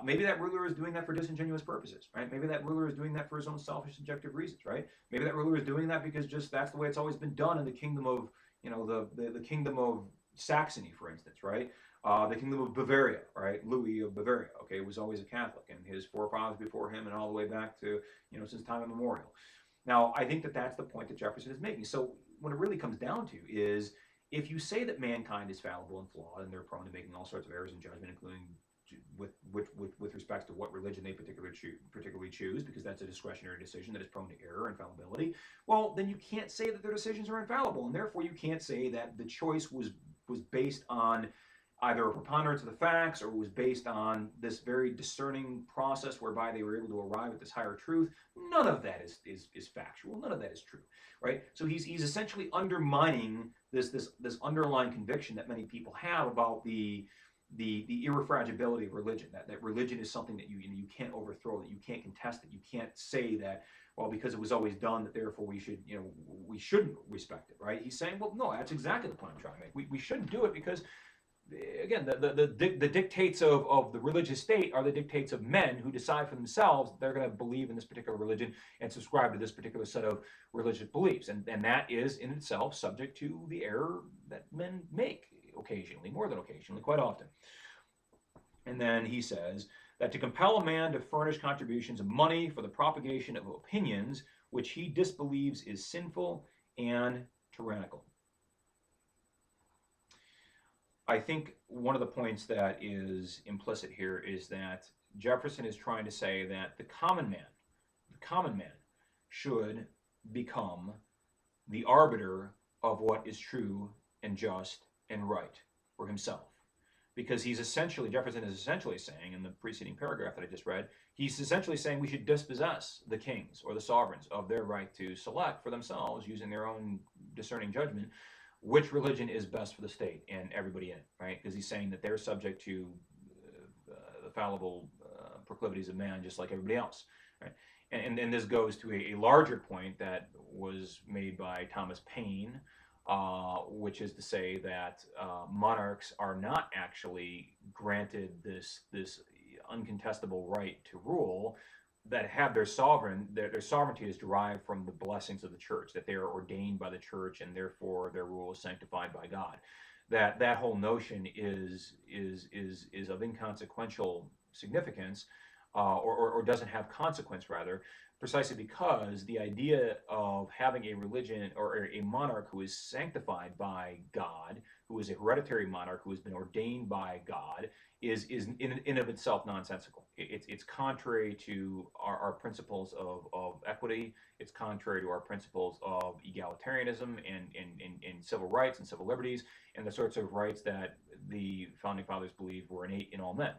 Maybe that ruler is doing that for disingenuous purposes, right? Maybe that ruler is doing that for his own selfish, subjective reasons, right? Maybe that ruler is doing that because just that's the way it's always been done in the kingdom of, the kingdom of Saxony, for instance, right? The kingdom of Bavaria, right? Louis of Bavaria, okay, was always a Catholic, and his forefathers before him, and all the way back to, since time immemorial. Now, I think that that's the point that Jefferson is making. So, what it really comes down to is, if you say that mankind is fallible and flawed, and they're prone to making all sorts of errors in judgment, including with respect to what religion they particularly choose, because that's a discretionary decision that is prone to error and fallibility, well, then you can't say that their decisions are infallible, and therefore you can't say that the choice was based on either a preponderance of the facts or was based on this very discerning process whereby they were able to arrive at this higher truth. None of that is factual. None of that is true, right? So he's essentially undermining this underlying conviction that many people have about the irrefragability of religion, that religion is something that you can't overthrow, that you can't contest, that you can't say that, well, because it was always done, that therefore we shouldn't respect it, right? He's saying, well, no, that's exactly the point I'm trying to make. We shouldn't do it because, again, the dictates of the religious state are the dictates of men who decide for themselves that they're going to believe in this particular religion and subscribe to this particular set of religious beliefs. And that is in itself subject to the error that men make occasionally, more than occasionally, quite often. And then he says that to compel a man to furnish contributions of money for the propagation of opinions which he disbelieves is sinful and tyrannical. I think one of the points that is implicit here is that Jefferson is trying to say that the common man should become the arbiter of what is true and just and right for himself. Because Jefferson is essentially saying in the preceding paragraph that I just read, he's essentially saying we should dispossess the kings or the sovereigns of their right to select for themselves, using their own discerning judgment, which religion is best for the state and everybody in it, right? Because he's saying that they're subject to the fallible proclivities of man just like everybody else, right? And this goes to a larger point that was made by Thomas Paine, which is to say that monarchs are not actually granted this uncontestable right to rule, that have their sovereignty is derived from the blessings of the church, that they are ordained by the church and therefore their rule is sanctified by God. That whole notion is of inconsequential significance, or doesn't have consequence, rather, precisely because the idea of having a religion or a monarch who is sanctified by God, who is a hereditary monarch who has been ordained by God, is in of itself nonsensical. It's contrary to our principles of equity. It's contrary to our principles of egalitarianism and civil rights and civil liberties and the sorts of rights that the founding fathers believed were innate in all men.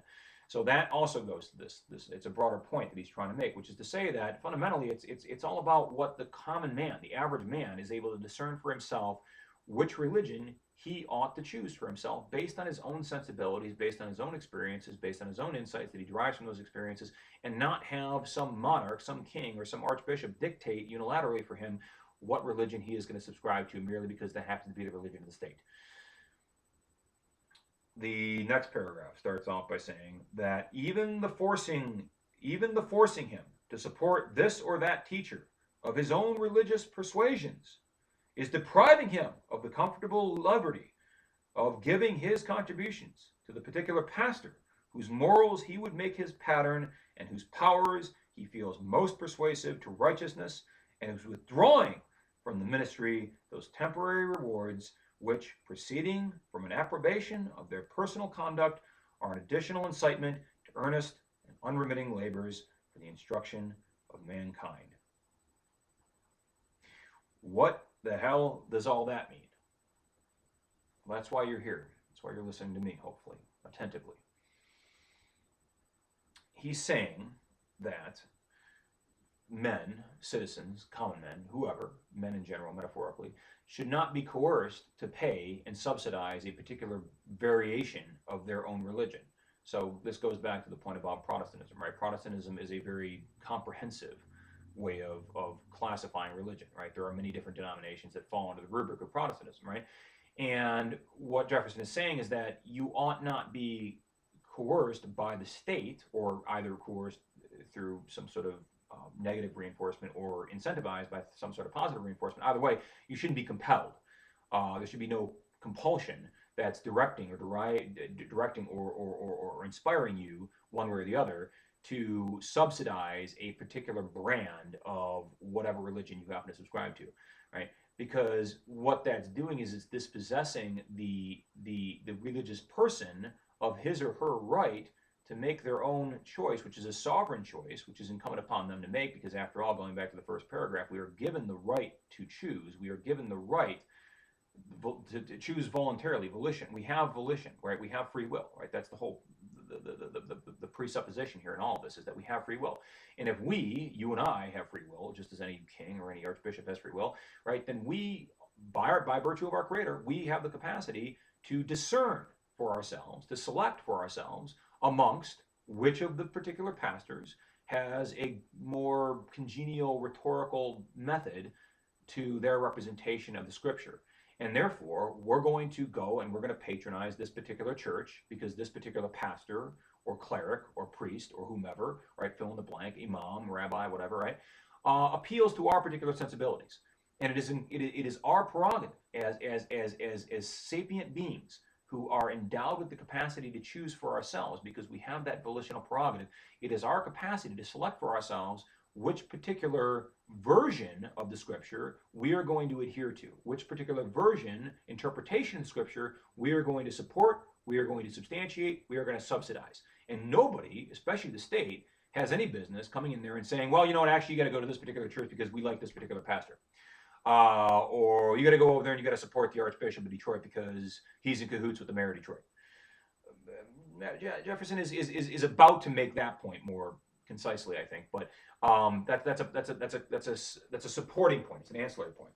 So that also goes to this. It's a broader point that he's trying to make, which is to say that fundamentally it's all about what the common man, the average man, is able to discern for himself which religion he ought to choose for himself based on his own sensibilities, based on his own experiences, based on his own insights that he derives from those experiences, and not have some monarch, some king, or some archbishop dictate unilaterally for him what religion he is going to subscribe to merely because that happens to be the religion of the state. The next paragraph starts off by saying that even the forcing him to support this or that teacher of his own religious persuasions is depriving him of the comfortable liberty of giving his contributions to the particular pastor whose morals he would make his pattern and whose powers he feels most persuasive to righteousness, and whose withdrawing from the ministry those temporary rewards which, proceeding from an approbation of their personal conduct, are an additional incitement to earnest and unremitting labors for the instruction of mankind. What the hell does all that mean? Well, that's why you're here. That's why you're listening to me, hopefully, attentively. He's saying that men, citizens, common men, whoever, men in general, metaphorically, should not be coerced to pay and subsidize a particular variation of their own religion. So this goes back to the point about Protestantism, right? Protestantism is a very comprehensive way of classifying religion, right? There are many different denominations that fall under the rubric of Protestantism, right? And what Jefferson is saying is that you ought not be coerced by the state, or either coerced through some sort of negative reinforcement or incentivized by some sort of positive reinforcement. Either way, you shouldn't be compelled. There should be no compulsion that's directing or inspiring you one way or the other to subsidize a particular brand of whatever religion you happen to subscribe to, right? Because what that's doing is it's dispossessing the religious person of his or her right to make their own choice, which is a sovereign choice, which is incumbent upon them to make, because after all, going back to the first paragraph, we are given the right to choose. We are given the right to choose voluntarily, volition. We have volition, right? We have free will, right? That's the whole, the presupposition here in all of this, is that we have free will. And if we, you and I, have free will, just as any king or any archbishop has free will, right, then we, by virtue of our Creator, we have the capacity to discern for ourselves, to select for ourselves amongst which of the particular pastors has a more congenial rhetorical method to their representation of the Scripture. And therefore, we're going to go and we're going to patronize this particular church because this particular pastor or cleric or priest or whomever, right, fill in the blank, imam, rabbi, whatever, right, appeals to our particular sensibilities. And it is our prerogative as sapient beings who are endowed with the capacity to choose for ourselves, because we have that volitional prerogative. It is our capacity to select for ourselves which particular version of the Scripture we are going to adhere to, which particular version, interpretation of Scripture we are going to support, we are going to substantiate, we are going to subsidize. And nobody, especially the state, has any business coming in there and saying, well, you know what, actually you got to go to this particular church because we like this particular pastor. or you got to go over there and you got to support the Archbishop of Detroit because he's in cahoots with the mayor of Detroit. Jefferson is about to make that point more concisely, I think, but that's a supporting point. It's an ancillary point.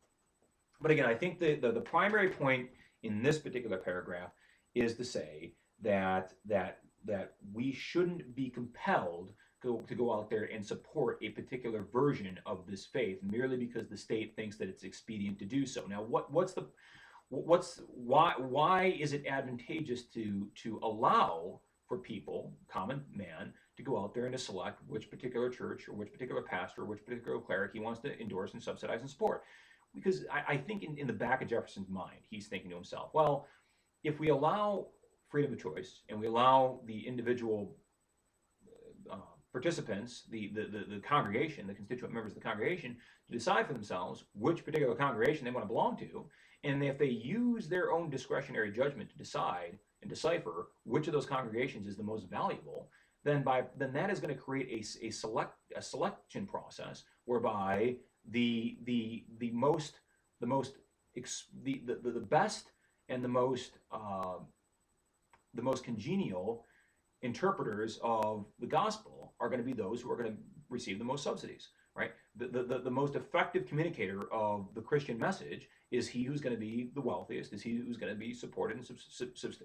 But again, I think the primary point in this particular paragraph is to say that we shouldn't be compelled to go out there and support a particular version of this faith merely because the state thinks that it's expedient to do so. Now, why is it advantageous to allow for people, common man, to go out there and to select which particular church or which particular pastor or which particular cleric he wants to endorse and subsidize and support? Because I think in the back of Jefferson's mind, he's thinking to himself, well, if we allow freedom of choice and we allow the individual participants, the congregation, the constituent members of the congregation, to decide for themselves which particular congregation they want to belong to, and if they use their own discretionary judgment to decide and decipher which of those congregations is the most valuable, then that is going to create a selection process whereby the best and the most congenial interpreters of the gospel are going to be those who are going to receive the most subsidies, right? The most effective communicator of the Christian message is he who's going to be the wealthiest, is he who's going to be supported and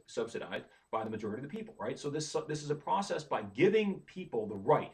subsidized by the majority of the people, right? So this is a process by giving people the right,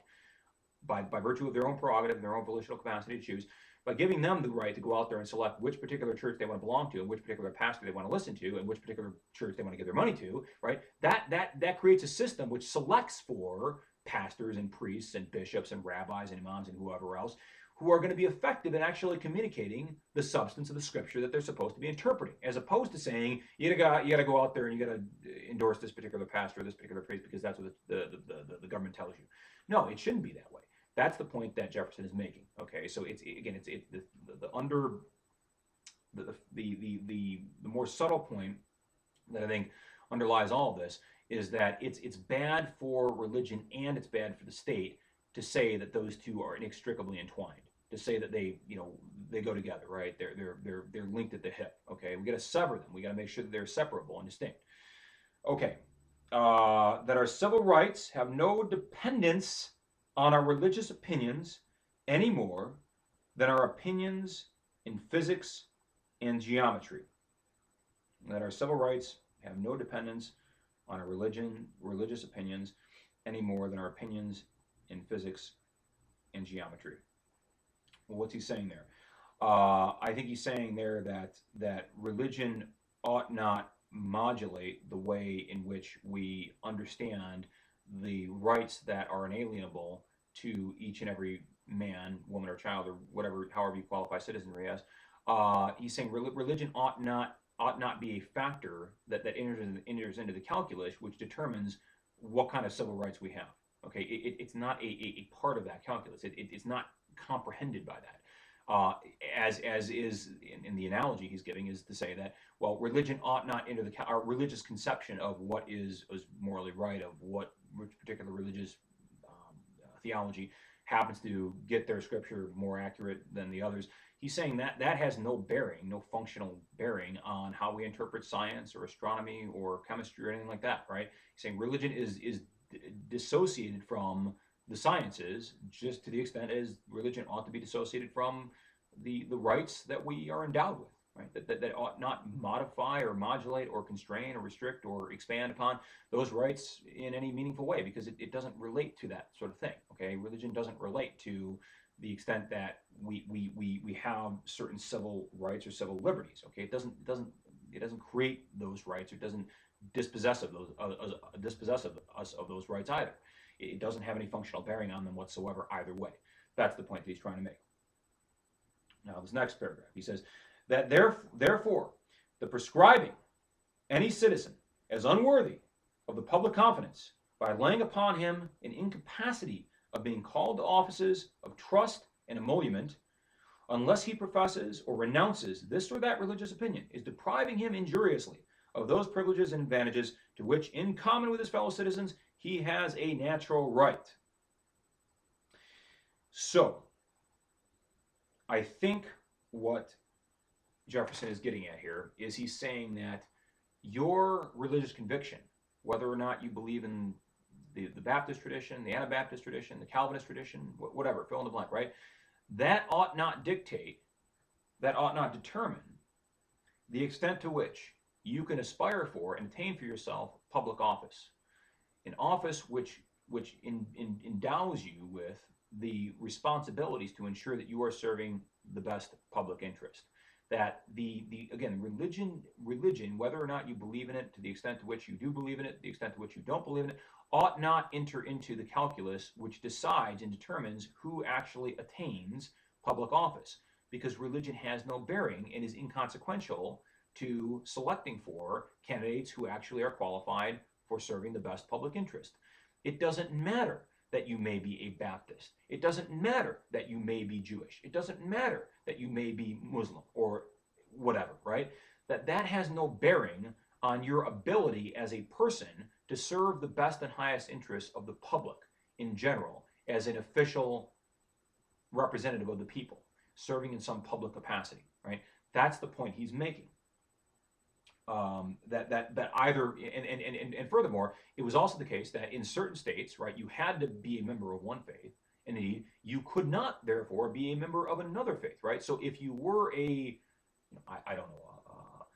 by virtue of their own prerogative and their own volitional capacity to choose, by giving them the right to go out there and select which particular church they want to belong to and which particular pastor they want to listen to and which particular church they want to give their money to, right? That creates a system which selects for pastors and priests and bishops and rabbis and imams and whoever else who are going to be effective in actually communicating the substance of the scripture that they're supposed to be interpreting, as opposed to saying you gotta go out there and you gotta endorse this particular pastor or this particular priest because that's what the government tells you. No, it shouldn't be that way. That's the point that Jefferson is making. Okay, so it's the more subtle point that I think underlies all of this is that it's bad for religion and it's bad for the state to say that those two are inextricably entwined. To say that they go together, right? They're linked at the hip. Okay, we got to sever them. We got to make sure that they're separable and distinct. Okay, that our civil rights have no dependence on our religious opinions any more than our opinions in physics and geometry. That our civil rights have no dependence on our religious opinions any more than our opinions in physics and geometry. Well, what's he saying there? I think he's saying there that religion ought not modulate the way in which we understand the rights that are inalienable to each and every man, woman, or child, or whatever, however you qualify citizenry as. He's saying religion ought not be a factor that enters into the calculus, which determines what kind of civil rights we have. Okay, it's not a part of that calculus. It's not comprehended by that. As is in the analogy he's giving is to say that, well, religion ought not enter our religious conception of what is morally right, of which particular religious theology happens to get their scripture more accurate than the others. He's saying that has no functional bearing on how we interpret science or astronomy or chemistry or anything like that, right? He's saying religion is dissociated from the sciences just to the extent as religion ought to be dissociated from the rights that we are endowed with, right? That ought not modify or modulate or constrain or restrict or expand upon those rights in any meaningful way, because it doesn't relate to that sort of thing. Okay, religion doesn't relate to the extent that we have certain civil rights or civil liberties. Okay, it doesn't create those rights, or it doesn't dispossess of us of those rights either. It doesn't have any functional bearing on them whatsoever either way. That's the point that he's trying to make. Now, this next paragraph, he says that therefore, the prescribing any citizen as unworthy of the public confidence by laying upon him an incapacity of being called to offices of trust and emolument, unless he professes or renounces this or that religious opinion, is depriving him injuriously of those privileges and advantages to which, in common with his fellow citizens, he has a natural right. So, I think what Jefferson is getting at here is he's saying that your religious conviction, whether or not you believe in the Baptist tradition, the Anabaptist tradition, the Calvinist tradition, whatever, fill in the blank, right? That ought not dictate, that ought not determine the extent to which you can aspire for and attain for yourself public office, an office which endows you with the responsibilities to ensure that you are serving the best public interest. That the again religion, whether or not you believe in it, to the extent to which you do believe in it, the extent to which you don't believe in it, ought not enter into the calculus which decides and determines who actually attains public office, because religion has no bearing and is inconsequential to selecting for candidates who actually are qualified for serving the best public interest. It doesn't matter that you may be a Baptist. It doesn't matter that you may be Jewish. It doesn't matter that you may be Muslim or whatever, right? That has no bearing on your ability as a person to serve the best and highest interests of the public in general as an official representative of the people, serving in some public capacity, right? That's the point he's making. That either and furthermore, it was also the case that in certain states, right, you had to be a member of one faith, and indeed you could not therefore be a member of another faith, right? So if you were I don't know,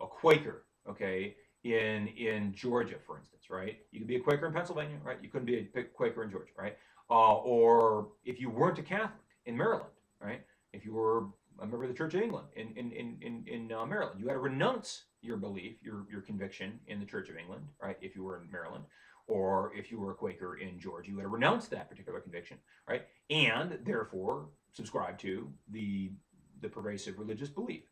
a Quaker, okay, in Georgia, for instance, right? You could be a Quaker in Pennsylvania, right? You couldn't be a Quaker in Georgia, right? Or if you weren't a Catholic in Maryland, right? If you were a member of the Church of England in Maryland, you had to renounce your belief, your conviction in the Church of England, right? If you were in Maryland, or if you were a Quaker in Georgia, you had to renounce that particular conviction, right? And therefore subscribe to the pervasive religious belief.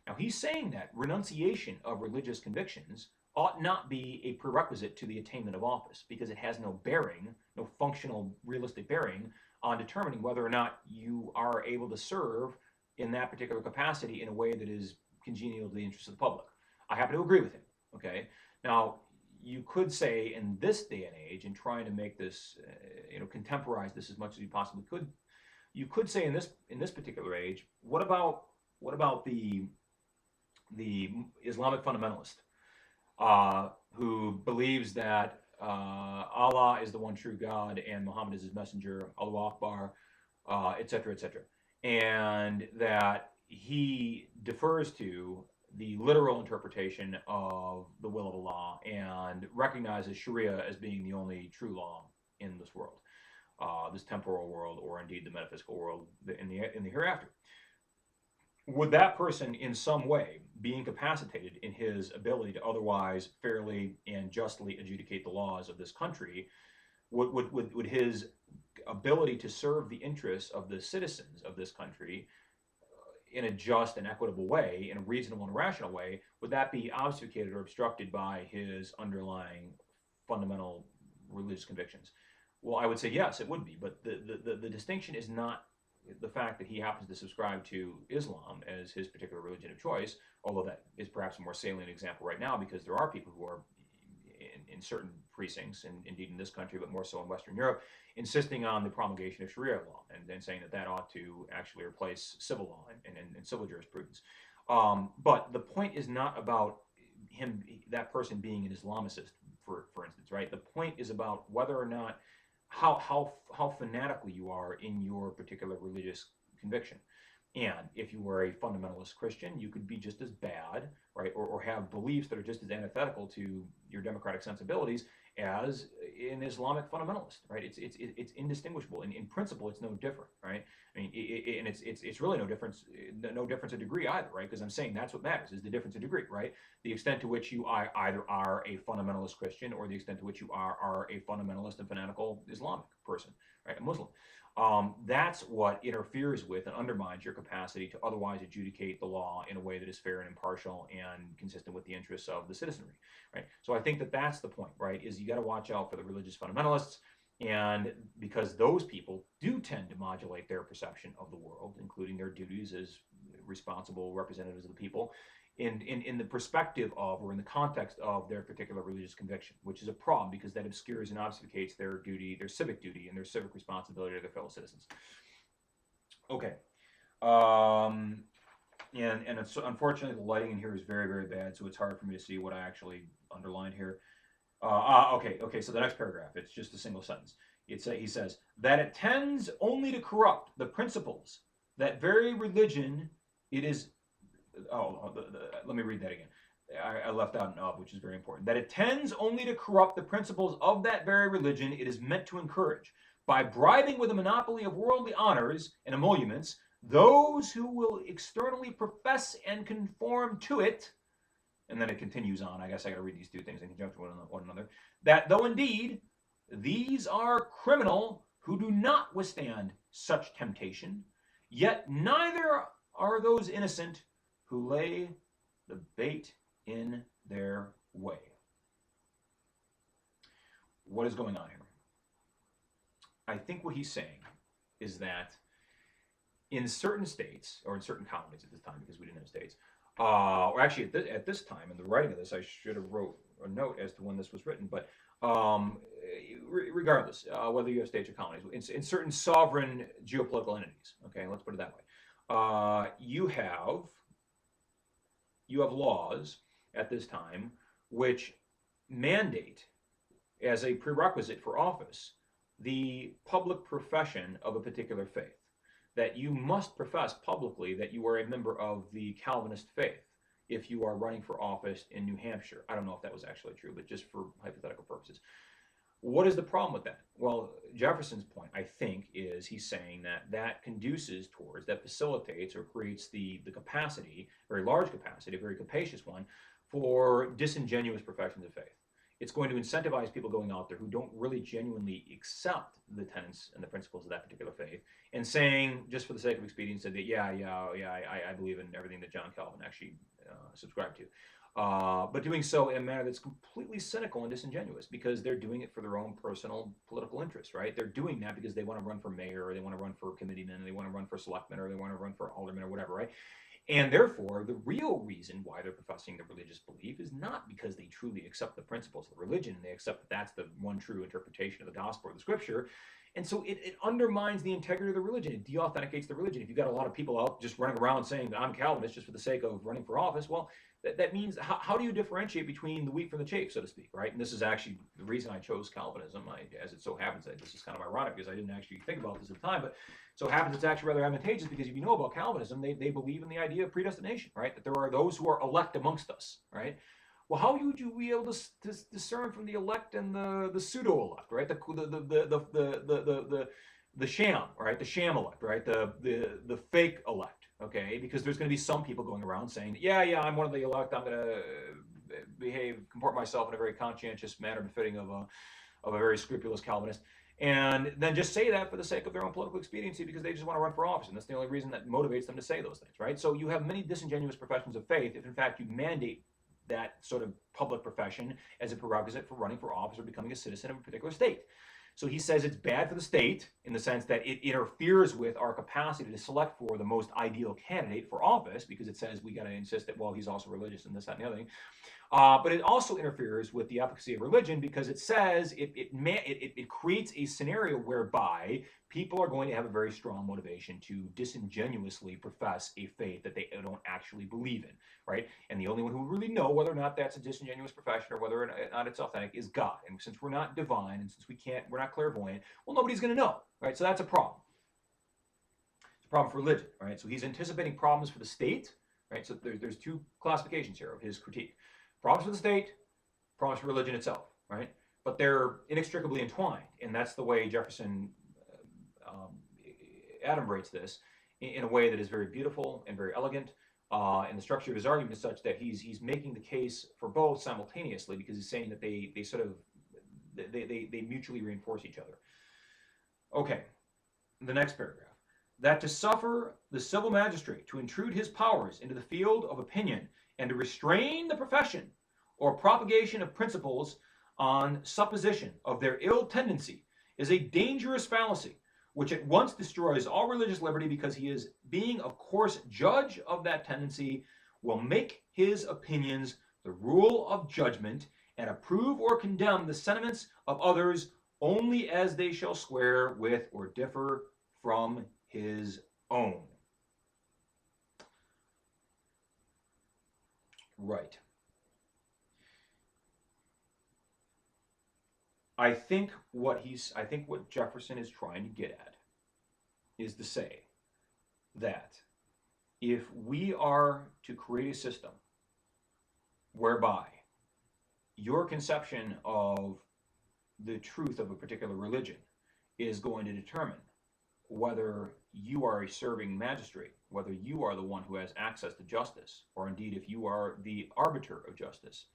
Now he's saying that renunciation of religious convictions ought not be a prerequisite to the attainment of office, because it has no bearing, no functional, realistic bearing on determining whether or not you are able to serve in that particular capacity in a way that is congenial to the interests of the public. I happen to agree with him. Okay. Now, you could say in this day and age, in trying to make this, contemporize this as much as you possibly could, you could say in this particular age, what about the Islamic fundamentalist who believes that Allah is the one true God and Muhammad is his messenger, Allahu Akbar, etc., etc., and that he defers to the literal interpretation of the will of Allah and recognizes Sharia as being the only true law in this world, this temporal world, or indeed the metaphysical world in the hereafter. Would that person in some way be incapacitated in his ability to otherwise fairly and justly adjudicate the laws of this country? Would his ability to serve the interests of the citizens of this country in a just and equitable way, in a reasonable and rational way, would that be obfuscated or obstructed by his underlying fundamental religious convictions? Well, I would say yes, it would be. But the distinction is not the fact that he happens to subscribe to Islam as his particular religion of choice, although that is perhaps a more salient example right now, because there are people who are in certain precincts, and indeed in this country, but more so in Western Europe, insisting on the promulgation of Sharia law and saying that ought to actually replace civil law and civil jurisprudence. But the point is not about that person being an Islamicist, for instance, right? The point is about whether or not how fanatical you are in your particular religious conviction. And if you were a fundamentalist Christian, you could be just as bad, right, or have beliefs that are just as antithetical to your democratic sensibilities as an Islamic fundamentalist, right? It's indistinguishable. In principle, it's no different, right? I mean, and it's really no difference of degree either, right? Because I'm saying that's what matters, is the difference of degree, right? The extent to which you either are a fundamentalist Christian, or the extent to which you are a fundamentalist and fanatical Islamic person, right, a Muslim. That's what interferes with and undermines your capacity to otherwise adjudicate the law in a way that is fair and impartial and consistent with the interests of the citizenry, right? So I think that's the point, right? Is you got to watch out for the religious fundamentalists, and because those people do tend to modulate their perception of the world, including their duties as responsible representatives of the people, in the perspective of, or in the context of, their particular religious conviction, which is a problem, because that obscures and obfuscates their duty, their civic duty, and their civic responsibility to their fellow citizens. Okay. and it's, unfortunately, the lighting in here is very, very bad, so it's hard for me to see what I actually underlined here. Okay. So the next paragraph, it's just a single sentence. He says that it tends only to corrupt the principles that very religion it is. Let me read that again. I left out an of, which is very important. That it tends only to corrupt the principles of that very religion it is meant to encourage by bribing with a monopoly of worldly honors and emoluments those who will externally profess and conform to it. And then it continues on. I guess I got to read these two things in conjunction with one another. That though indeed these are criminal who do not withstand such temptation, yet neither are those innocent who lay the bait in their way. What is going on here? I think what he's saying is that in certain states, or in certain colonies at this time, because we didn't have states, or actually at this time, in the writing of this, I should have wrote a note as to when this was written, but regardless, whether you have states or colonies, in certain sovereign geopolitical entities, okay, let's put it that way, you have laws at this time which mandate, as a prerequisite for office, the public profession of a particular faith. That you must profess publicly that you are a member of the Calvinist faith if you are running for office in New Hampshire. I don't know if that was actually true, but just for hypothetical purposes. What is the problem with that? Well, Jefferson's point, I think, is he's saying that conduces towards, that facilitates or creates the capacity, very large capacity, a very capacious one, for disingenuous professions of faith. It's going to incentivize people going out there who don't really genuinely accept the tenets and the principles of that particular faith, and saying, just for the sake of expediency, that I believe in everything that John Calvin actually subscribed to. But doing so in a manner that's completely cynical and disingenuous, because they're doing it for their own personal political interests, right? They're doing that because they want to run for mayor, or they want to run for committeemen, or they want to run for selectmen, or they want to run for alderman, or whatever, right? And therefore, the real reason why they're professing their religious belief is not because they truly accept the principles of the religion, and they accept that that's the one true interpretation of the gospel or the scripture. And so it undermines the integrity of the religion. It de-authenticates the religion. If you've got a lot of people out just running around saying that I'm Calvinist just for the sake of running for office, well, that means how do you differentiate between the wheat from the chaff, so to speak, right? And this is actually the reason I chose Calvinism. As it so happens, this is kind of ironic because I didn't actually think about this at the time, but so happens it's actually rather advantageous, because if you know about Calvinism, they believe in the idea of predestination, right? That there are those who are elect amongst us, right? Well, how would you be able to discern from the elect and the pseudo-elect, right? The sham, right? The sham elect, right? The fake elect, okay? Because there's going to be some people going around saying, yeah, I'm one of the elect. I'm going to comport myself in a very conscientious manner befitting of a very scrupulous Calvinist. And then just say that for the sake of their own political expediency, because they just want to run for office. And that's the only reason that motivates them to say those things, right? So you have many disingenuous professions of faith if, in fact, you mandate that sort of public profession as a prerequisite for running for office or becoming a citizen of a particular state. So he says it's bad for the state in the sense that it interferes with our capacity to select for the most ideal candidate for office, because it says we got to insist that, well, he's also religious and this, that, and the other thing. But it also interferes with the efficacy of religion, because it says it creates a scenario whereby people are going to have a very strong motivation to disingenuously profess a faith that they don't actually believe in, right? And the only one who will really know whether or not that's a disingenuous profession or whether or not it's authentic is God. And since we're not divine, and since we're not clairvoyant, well, nobody's going to know, right? So that's a problem. It's a problem for religion, right? So he's anticipating problems for the state, right? So there's two classifications here of his critique. Problems for the state, problems for religion itself, right? But they're inextricably entwined, and that's the way Jefferson adumbrates this in a way that is very beautiful and very elegant. And the structure of his argument is such that he's making the case for both simultaneously, because he's saying that they mutually reinforce each other. Okay, the next paragraph. That to suffer the civil magistrate to intrude his powers into the field of opinion and to restrain the profession or propagation of principles on supposition of their ill tendency is a dangerous fallacy, which at once destroys all religious liberty, because he is, being of course judge of that tendency, will make his opinions the rule of judgment, and approve or condemn the sentiments of others only as they shall square with or differ from his own. Right. I think what Jefferson is trying to get at is to say that if we are to create a system whereby your conception of the truth of a particular religion is going to determine whether you are a serving magistrate, whether you are the one who has access to justice, or indeed if you are the arbiter of justice,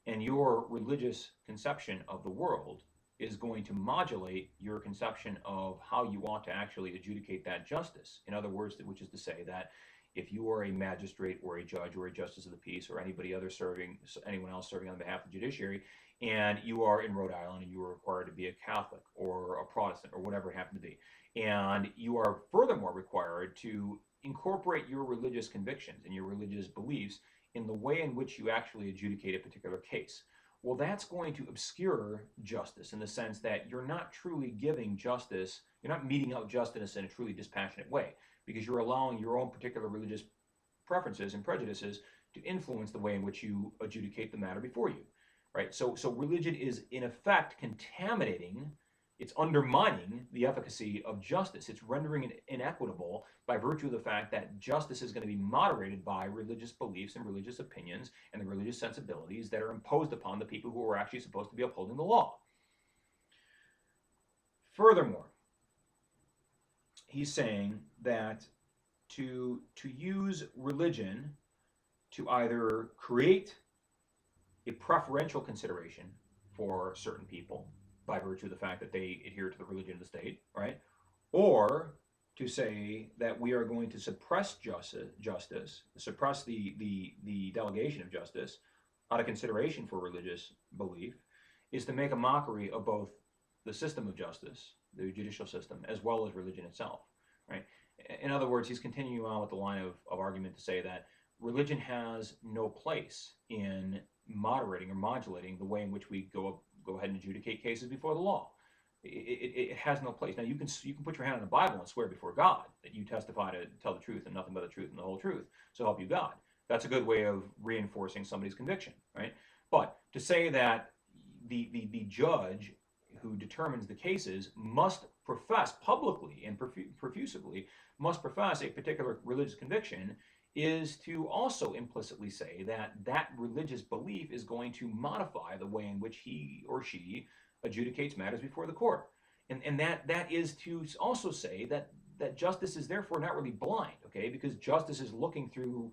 and your religious conception of the world is going to modulate your conception of how you want to actually adjudicate that justice. In other words, which is to say that if you are a magistrate or a judge or a justice of the peace or anyone else serving on behalf of the judiciary, and you are in Rhode Island and you are required to be a Catholic or a Protestant or whatever it happened to be, and you are furthermore required to incorporate your religious convictions and your religious beliefs in the way in which you actually adjudicate a particular case. Well, that's going to obscure justice in the sense that you're not truly giving justice, you're not meting out justice in a truly dispassionate way, because you're allowing your own particular religious preferences and prejudices to influence the way in which you adjudicate the matter before you, right? So religion is in effect contaminating, it's undermining the efficacy of justice. It's rendering it inequitable by virtue of the fact that justice is going to be moderated by religious beliefs and religious opinions and the religious sensibilities that are imposed upon the people who are actually supposed to be upholding the law. Furthermore, he's saying that to use religion to either create a preferential consideration for certain people by virtue of the fact that they adhere to the religion of the state, right? Or to say that we are going to suppress justice, suppress the delegation of justice out of consideration for religious belief, is to make a mockery of both the system of justice, the judicial system, as well as religion itself, right? In other words, he's continuing on with the line of argument to say that religion has no place in moderating or modulating the way in which we go ahead and adjudicate cases before the law. It has no place. Now you can put your hand on the Bible and swear before God that you testify to tell the truth and nothing but the truth and the whole truth, so help you God. That's a good way of reinforcing somebody's conviction, right? But to say that the judge who determines the cases must profess publicly and profusively must profess a particular religious conviction is to also implicitly say that that religious belief is going to modify the way in which he or she adjudicates matters before the court. And that is to also say that justice is therefore not really blind, okay? Because justice is looking through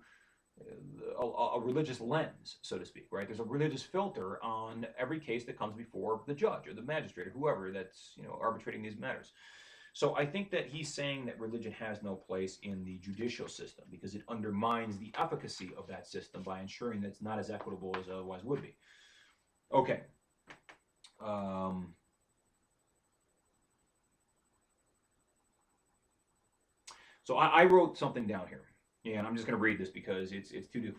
a religious lens, so to speak, right? There's a religious filter on every case that comes before the judge or the magistrate or whoever that's arbitrating these matters. So I think that he's saying that religion has no place in the judicial system because it undermines the efficacy of that system by ensuring that it's not as equitable as it otherwise would be. Okay. So I wrote something down here, and I'm just going to read this because it's too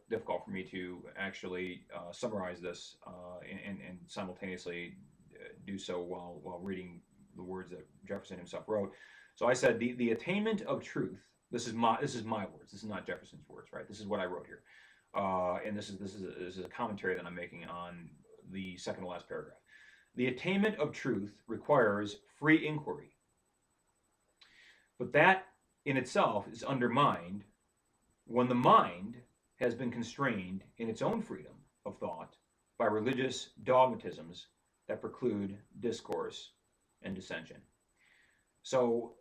difficult for me to actually summarize this and simultaneously do so while reading the words that Jefferson himself wrote. So I said the attainment of truth. This is my words. This is not Jefferson's words, right? This is what I wrote here, and this is a commentary that I'm making on the second to last paragraph. The attainment of truth requires free inquiry, but that in itself is undermined when the mind has been constrained in its own freedom of thought by religious dogmatisms that preclude discourse and dissension. So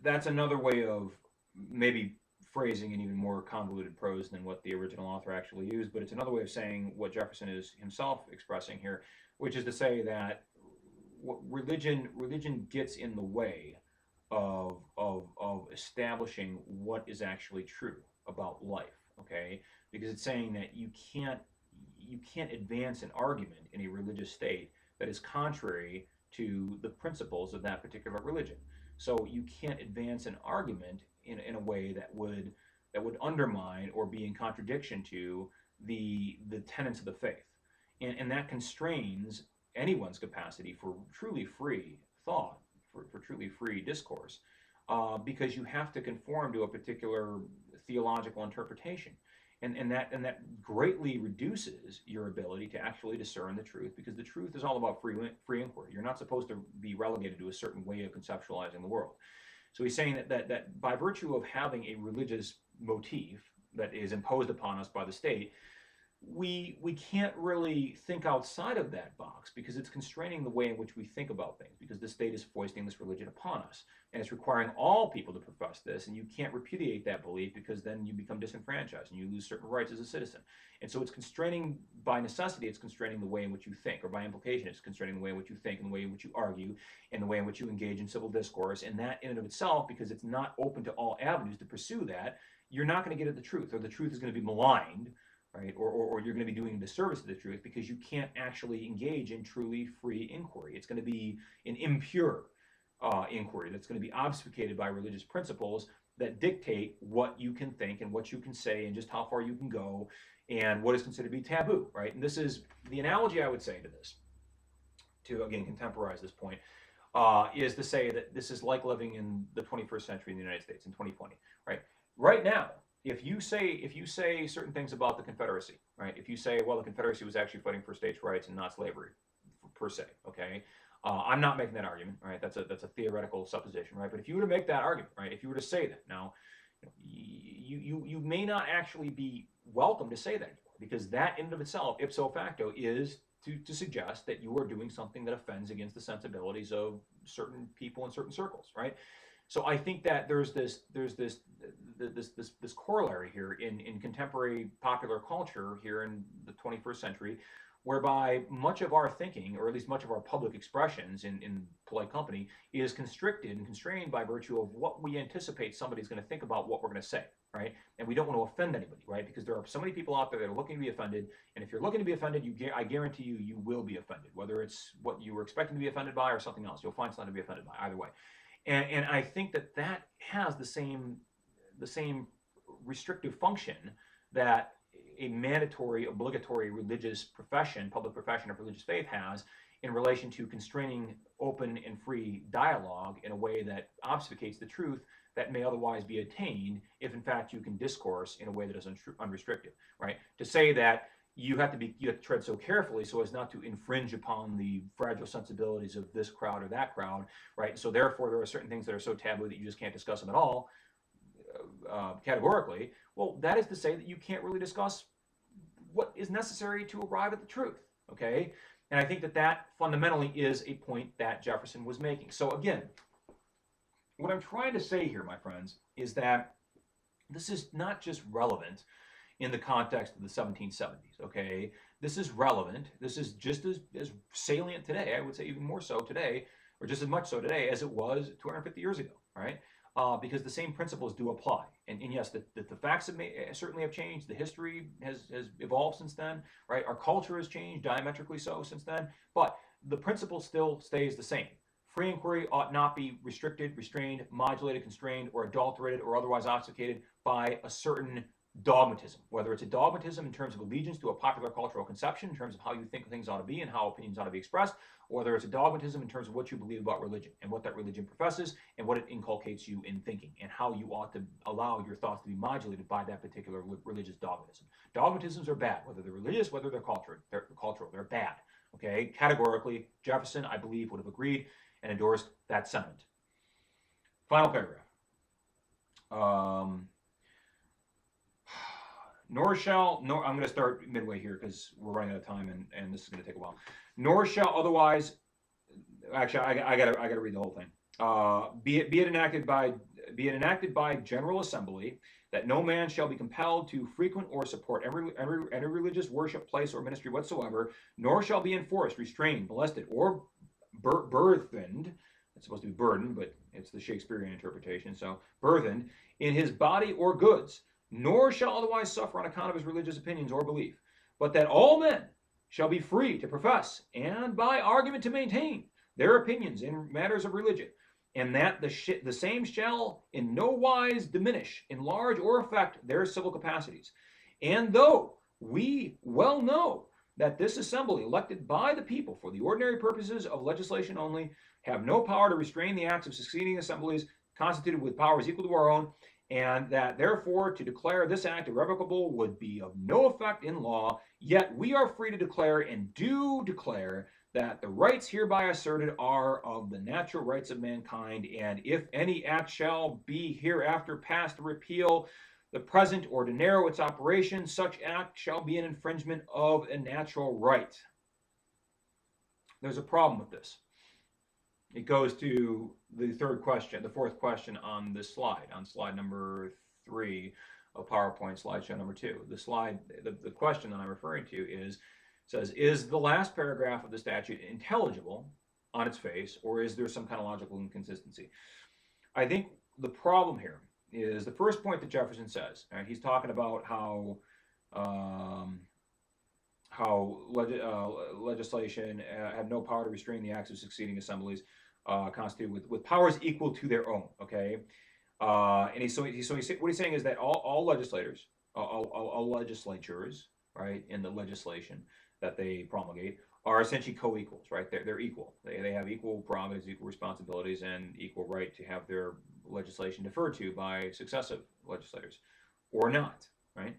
that's another way of maybe phrasing in even more convoluted prose than what the original author actually used, but it's another way of saying what Jefferson is himself expressing here, which is to say that religion gets in the way of establishing what is actually true about life, okay? Because it's saying that you can't advance an argument in a religious state that is contrary to the principles of that particular religion. So you can't advance an argument in a way that would undermine or be in contradiction to the tenets of the faith. And that constrains anyone's capacity for truly free thought, for truly free discourse, because you have to conform to a particular theological interpretation. and that greatly reduces your ability to actually discern the truth, because the truth is all about free inquiry. You're not supposed to be relegated to a certain way of conceptualizing the world. So he's saying that by virtue of having a religious motif that is imposed upon us by the state, we can't really think outside of that box, because it's constraining the way in which we think about things, because the state is foisting this religion upon us, and it's requiring all people to profess this, and you can't repudiate that belief, because then you become disenfranchised and you lose certain rights as a citizen. And so it's constraining, by necessity, it's constraining the way in which you think, or by implication it's constraining the way in which you think, and the way in which you argue, and the way in which you engage in civil discourse. And that in and of itself, because it's not open to all avenues to pursue that, you're not going to get at the truth, or the truth is going to be maligned, right? Or you're going to be doing a disservice to the truth, because you can't actually engage in truly free inquiry. It's going to be an impure inquiry that's going to be obfuscated by religious principles that dictate what you can think and what you can say and just how far you can go and what is considered to be taboo, right? And this is the analogy I would say to this, to again contemporize this point, is to say that this is like living in the 21st century in the United States in 2020, right? Right now, if you say certain things about the Confederacy, right? If you say, well, the Confederacy was actually fighting for states' rights and not slavery, per se, okay? I'm not making that argument, right? That's a theoretical supposition, right? But if you were to make that argument, right? If you were to say that, now, you may not actually be welcome to say that anymore, because that in and of itself, ipso facto, is to suggest that you are doing something that offends against the sensibilities of certain people in certain circles, right? So I think that there's this corollary here in contemporary popular culture here in the 21st century, whereby much of our thinking, or at least much of our public expressions in polite company, is constricted and constrained by virtue of what we anticipate somebody's going to think about what we're going to say, right? And we don't want to offend anybody, right? Because there are so many people out there that are looking to be offended, and if you're looking to be offended, I guarantee you will be offended, whether it's what you were expecting to be offended by or something else. You'll find something to be offended by either way. And I think that has the same restrictive function that a mandatory, obligatory religious profession, public profession of religious faith, has in relation to constraining open and free dialogue in a way that obfuscates the truth that may otherwise be attained if in fact you can discourse in a way that is unrestricted, right? To say that you have to tread so carefully so as not to infringe upon the fragile sensibilities of this crowd or that crowd, right? So therefore, there are certain things that are so taboo that you just can't discuss them at all, categorically. Well, that is to say that you can't really discuss what is necessary to arrive at the truth, okay? And I think that fundamentally is a point that Jefferson was making. So again, what I'm trying to say here, my friends, is that this is not just relevant in the context of the 1770s, okay? This is relevant. This is just as salient today, I would say even more so today, or just as much so today as it was 250 years ago, right? Because the same principles do apply. And yes, the facts certainly have changed. The history has evolved since then, right? Our culture has changed diametrically so since then, but the principle still stays the same. Free inquiry ought not be restricted, restrained, modulated, constrained, or adulterated, or otherwise obfuscated by a certain dogmatism, whether it's a dogmatism in terms of allegiance to a popular cultural conception, in terms of how you think things ought to be and how opinions ought to be expressed, or whether it's a dogmatism in terms of what you believe about religion and what that religion professes and what it inculcates you in thinking and how you ought to allow your thoughts to be modulated by that particular religious dogmatism. Dogmatisms are bad, whether they're religious, whether they're cultural, they're bad, okay? Categorically, Jefferson, I believe, would have agreed and endorsed that sentiment. Final paragraph. I'm going to start midway here because we're running out of time and this is going to take a while. Nor shall otherwise, actually, I gotta read the whole thing. Be it enacted by General Assembly that no man shall be compelled to frequent or support any religious worship, place, or ministry whatsoever, nor shall be enforced, restrained, molested, or burthened. It's supposed to be burdened, but it's the Shakespearean interpretation. So burthened in his body or goods, nor shall otherwise suffer on account of his religious opinions or belief, but that all men shall be free to profess and by argument to maintain their opinions in matters of religion, and that the same shall in no wise diminish, enlarge, or affect their civil capacities. And though we well know that this assembly, elected by the people for the ordinary purposes of legislation only, have no power to restrain the acts of succeeding assemblies constituted with powers equal to our own, and that therefore to declare this act irrevocable would be of no effect in law, yet we are free to declare and do declare that the rights hereby asserted are of the natural rights of mankind, and if any act shall be hereafter passed to repeal the present or to narrow its operation, such act shall be an infringement of a natural right. There's a problem with this. It goes to the fourth question on this slide, on slide number 3 of PowerPoint slideshow number 2. The question that I'm referring to says, is the last paragraph of the statute intelligible on its face, or is there some kind of logical inconsistency? I think the problem here is the first point that Jefferson says. Right? He's talking about how legislation have no power to restrain the acts of succeeding assemblies constituted with powers equal to their own. Okay, and what he's saying is that all legislators, all legislatures, right, in the legislation that they promulgate are essentially co-equals, right? They're equal. They have equal prerogatives, equal responsibilities, and equal right to have their legislation deferred to by successive legislators, or not, right?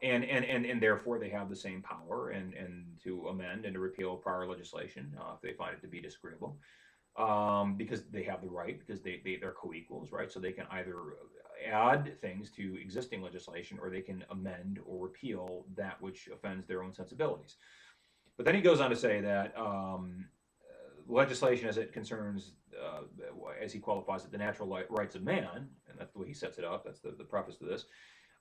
And therefore they have the same power and to amend and to repeal prior legislation if they find it to be disagreeable, because they have the right, because they're co-equals, right? So they can either add things to existing legislation, or they can amend or repeal that which offends their own sensibilities. But then he goes on to say that legislation as it concerns, as he qualifies it, the natural rights of man, and that's the way he sets it up, that's the preface to this,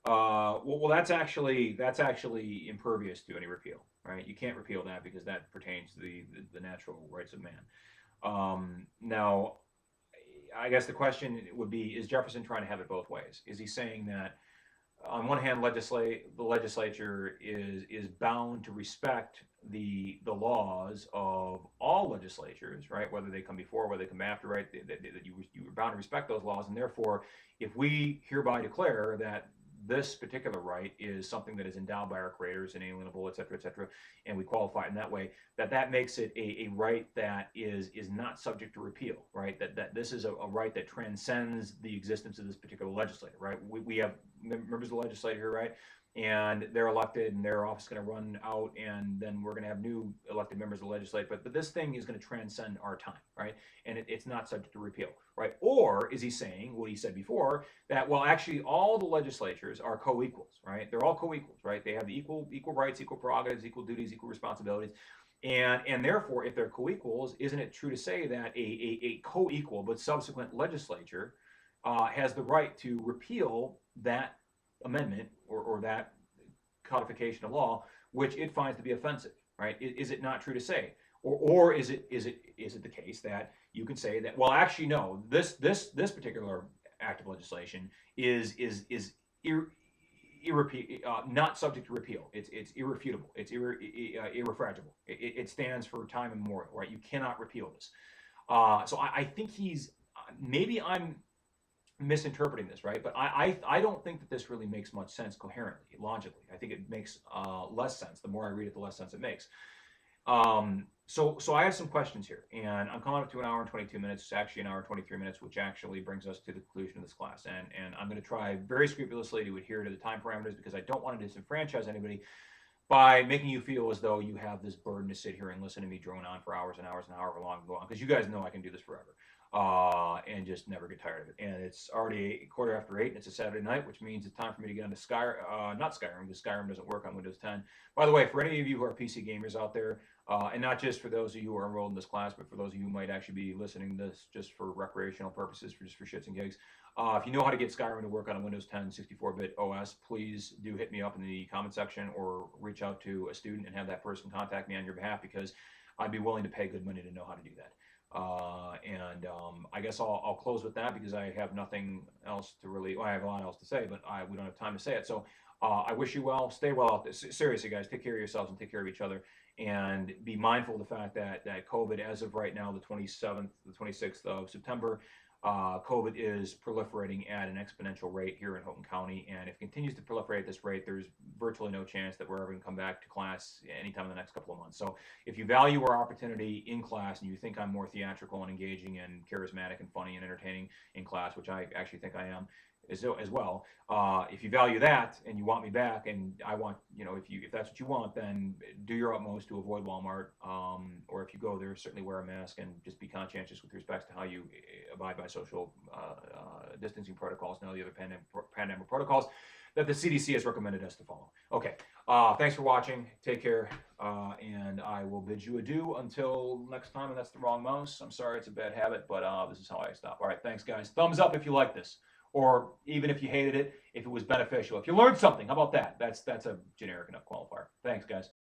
well, that's actually impervious to any repeal, right? You can't repeal that because that pertains to the natural rights of man. Now, I guess the question would be, is Jefferson trying to have it both ways? Is he saying that on one hand, the legislature is bound to respect the laws of all legislatures, right? Whether they come before, whether they come after, right? That you are bound to respect those laws, and therefore, if we hereby declare that this particular right is something that is endowed by our creators, inalienable, et cetera, and we qualify it in that way, that makes it a right that is not subject to repeal, right? That this is a right that transcends the existence of this particular legislator, right? We have members of the legislature here, right? And they're elected, and their office is going to run out, and then we're going to have new elected members of the legislature. But this thing is going to transcend our time, right? And it's not subject to repeal, right? Or is he saying what he said before, that, well, actually all the legislatures are co-equals, right? They're all co-equals, right? They have the equal rights, equal prerogatives, equal duties, equal responsibilities. And therefore, if they're co-equals, isn't it true to say that a co-equal but subsequent legislature has the right to repeal that amendment or that codification of law which it finds to be offensive, right? Is it not true to say, or is it the case that you can say that, well, actually no, this particular act of legislation is not subject to repeal. It's irrefutable. It's irrefragable. It stands for time immemorial, right? You cannot repeal this. So I think maybe I'm misinterpreting this, right? But I don't think that this really makes much sense coherently, logically. I think it makes less sense. The more I read it, the less sense it makes. So I have some questions here, and I'm coming up to an hour and 22 minutes. It's actually an hour and 23 minutes, which actually brings us to the conclusion of this class. And I'm going to try very scrupulously to adhere to the time parameters, because I don't want to disenfranchise anybody by making you feel as though you have this burden to sit here and listen to me drone on for hours and hours and however long go on, because you guys know I can do this forever. And just never get tired of it. And it's already 8:15, and it's a Saturday night, which means it's time for me to get into not Skyrim, because Skyrim doesn't work on Windows 10. By the way, for any of you who are PC gamers out there, and not just for those of you who are enrolled in this class, but for those of you who might actually be listening to this just for recreational purposes, just for shits and gigs, if you know how to get Skyrim to work on a Windows 10 64-bit OS, please do hit me up in the comment section, or reach out to a student and have that person contact me on your behalf, because I'd be willing to pay good money to know how to do that. I guess I'll close with that, because I have nothing else to really, well, I have a lot else to say, but we don't have time to say it. So I wish you well, stay well out there. Seriously, guys, take care of yourselves and take care of each other, and be mindful of the fact that COVID, as of right now, the 26th of September, COVID is proliferating at an exponential rate here in Houghton County, and if it continues to proliferate at this rate, there's virtually no chance that we're ever going to come back to class anytime in the next couple of months. So if you value our opportunity in class, and you think I'm more theatrical and engaging and charismatic and funny and entertaining in class, which I actually think I am, as well. If you value that and you want me back, and I want, if that's what you want, then do your utmost to avoid Walmart. Or if you go there, certainly wear a mask and just be conscientious with respect to how you abide by social distancing protocols and all the other pandemic protocols that the CDC has recommended us to follow. Okay. Thanks for watching. Take care. And I will bid you adieu until next time. And that's the wrong mouse. I'm sorry, it's a bad habit, but this is how I stop. All right. Thanks, guys. Thumbs up if you like this, or even if you hated it, if it was beneficial. If you learned something, how about that? That's a generic enough qualifier. Thanks, guys.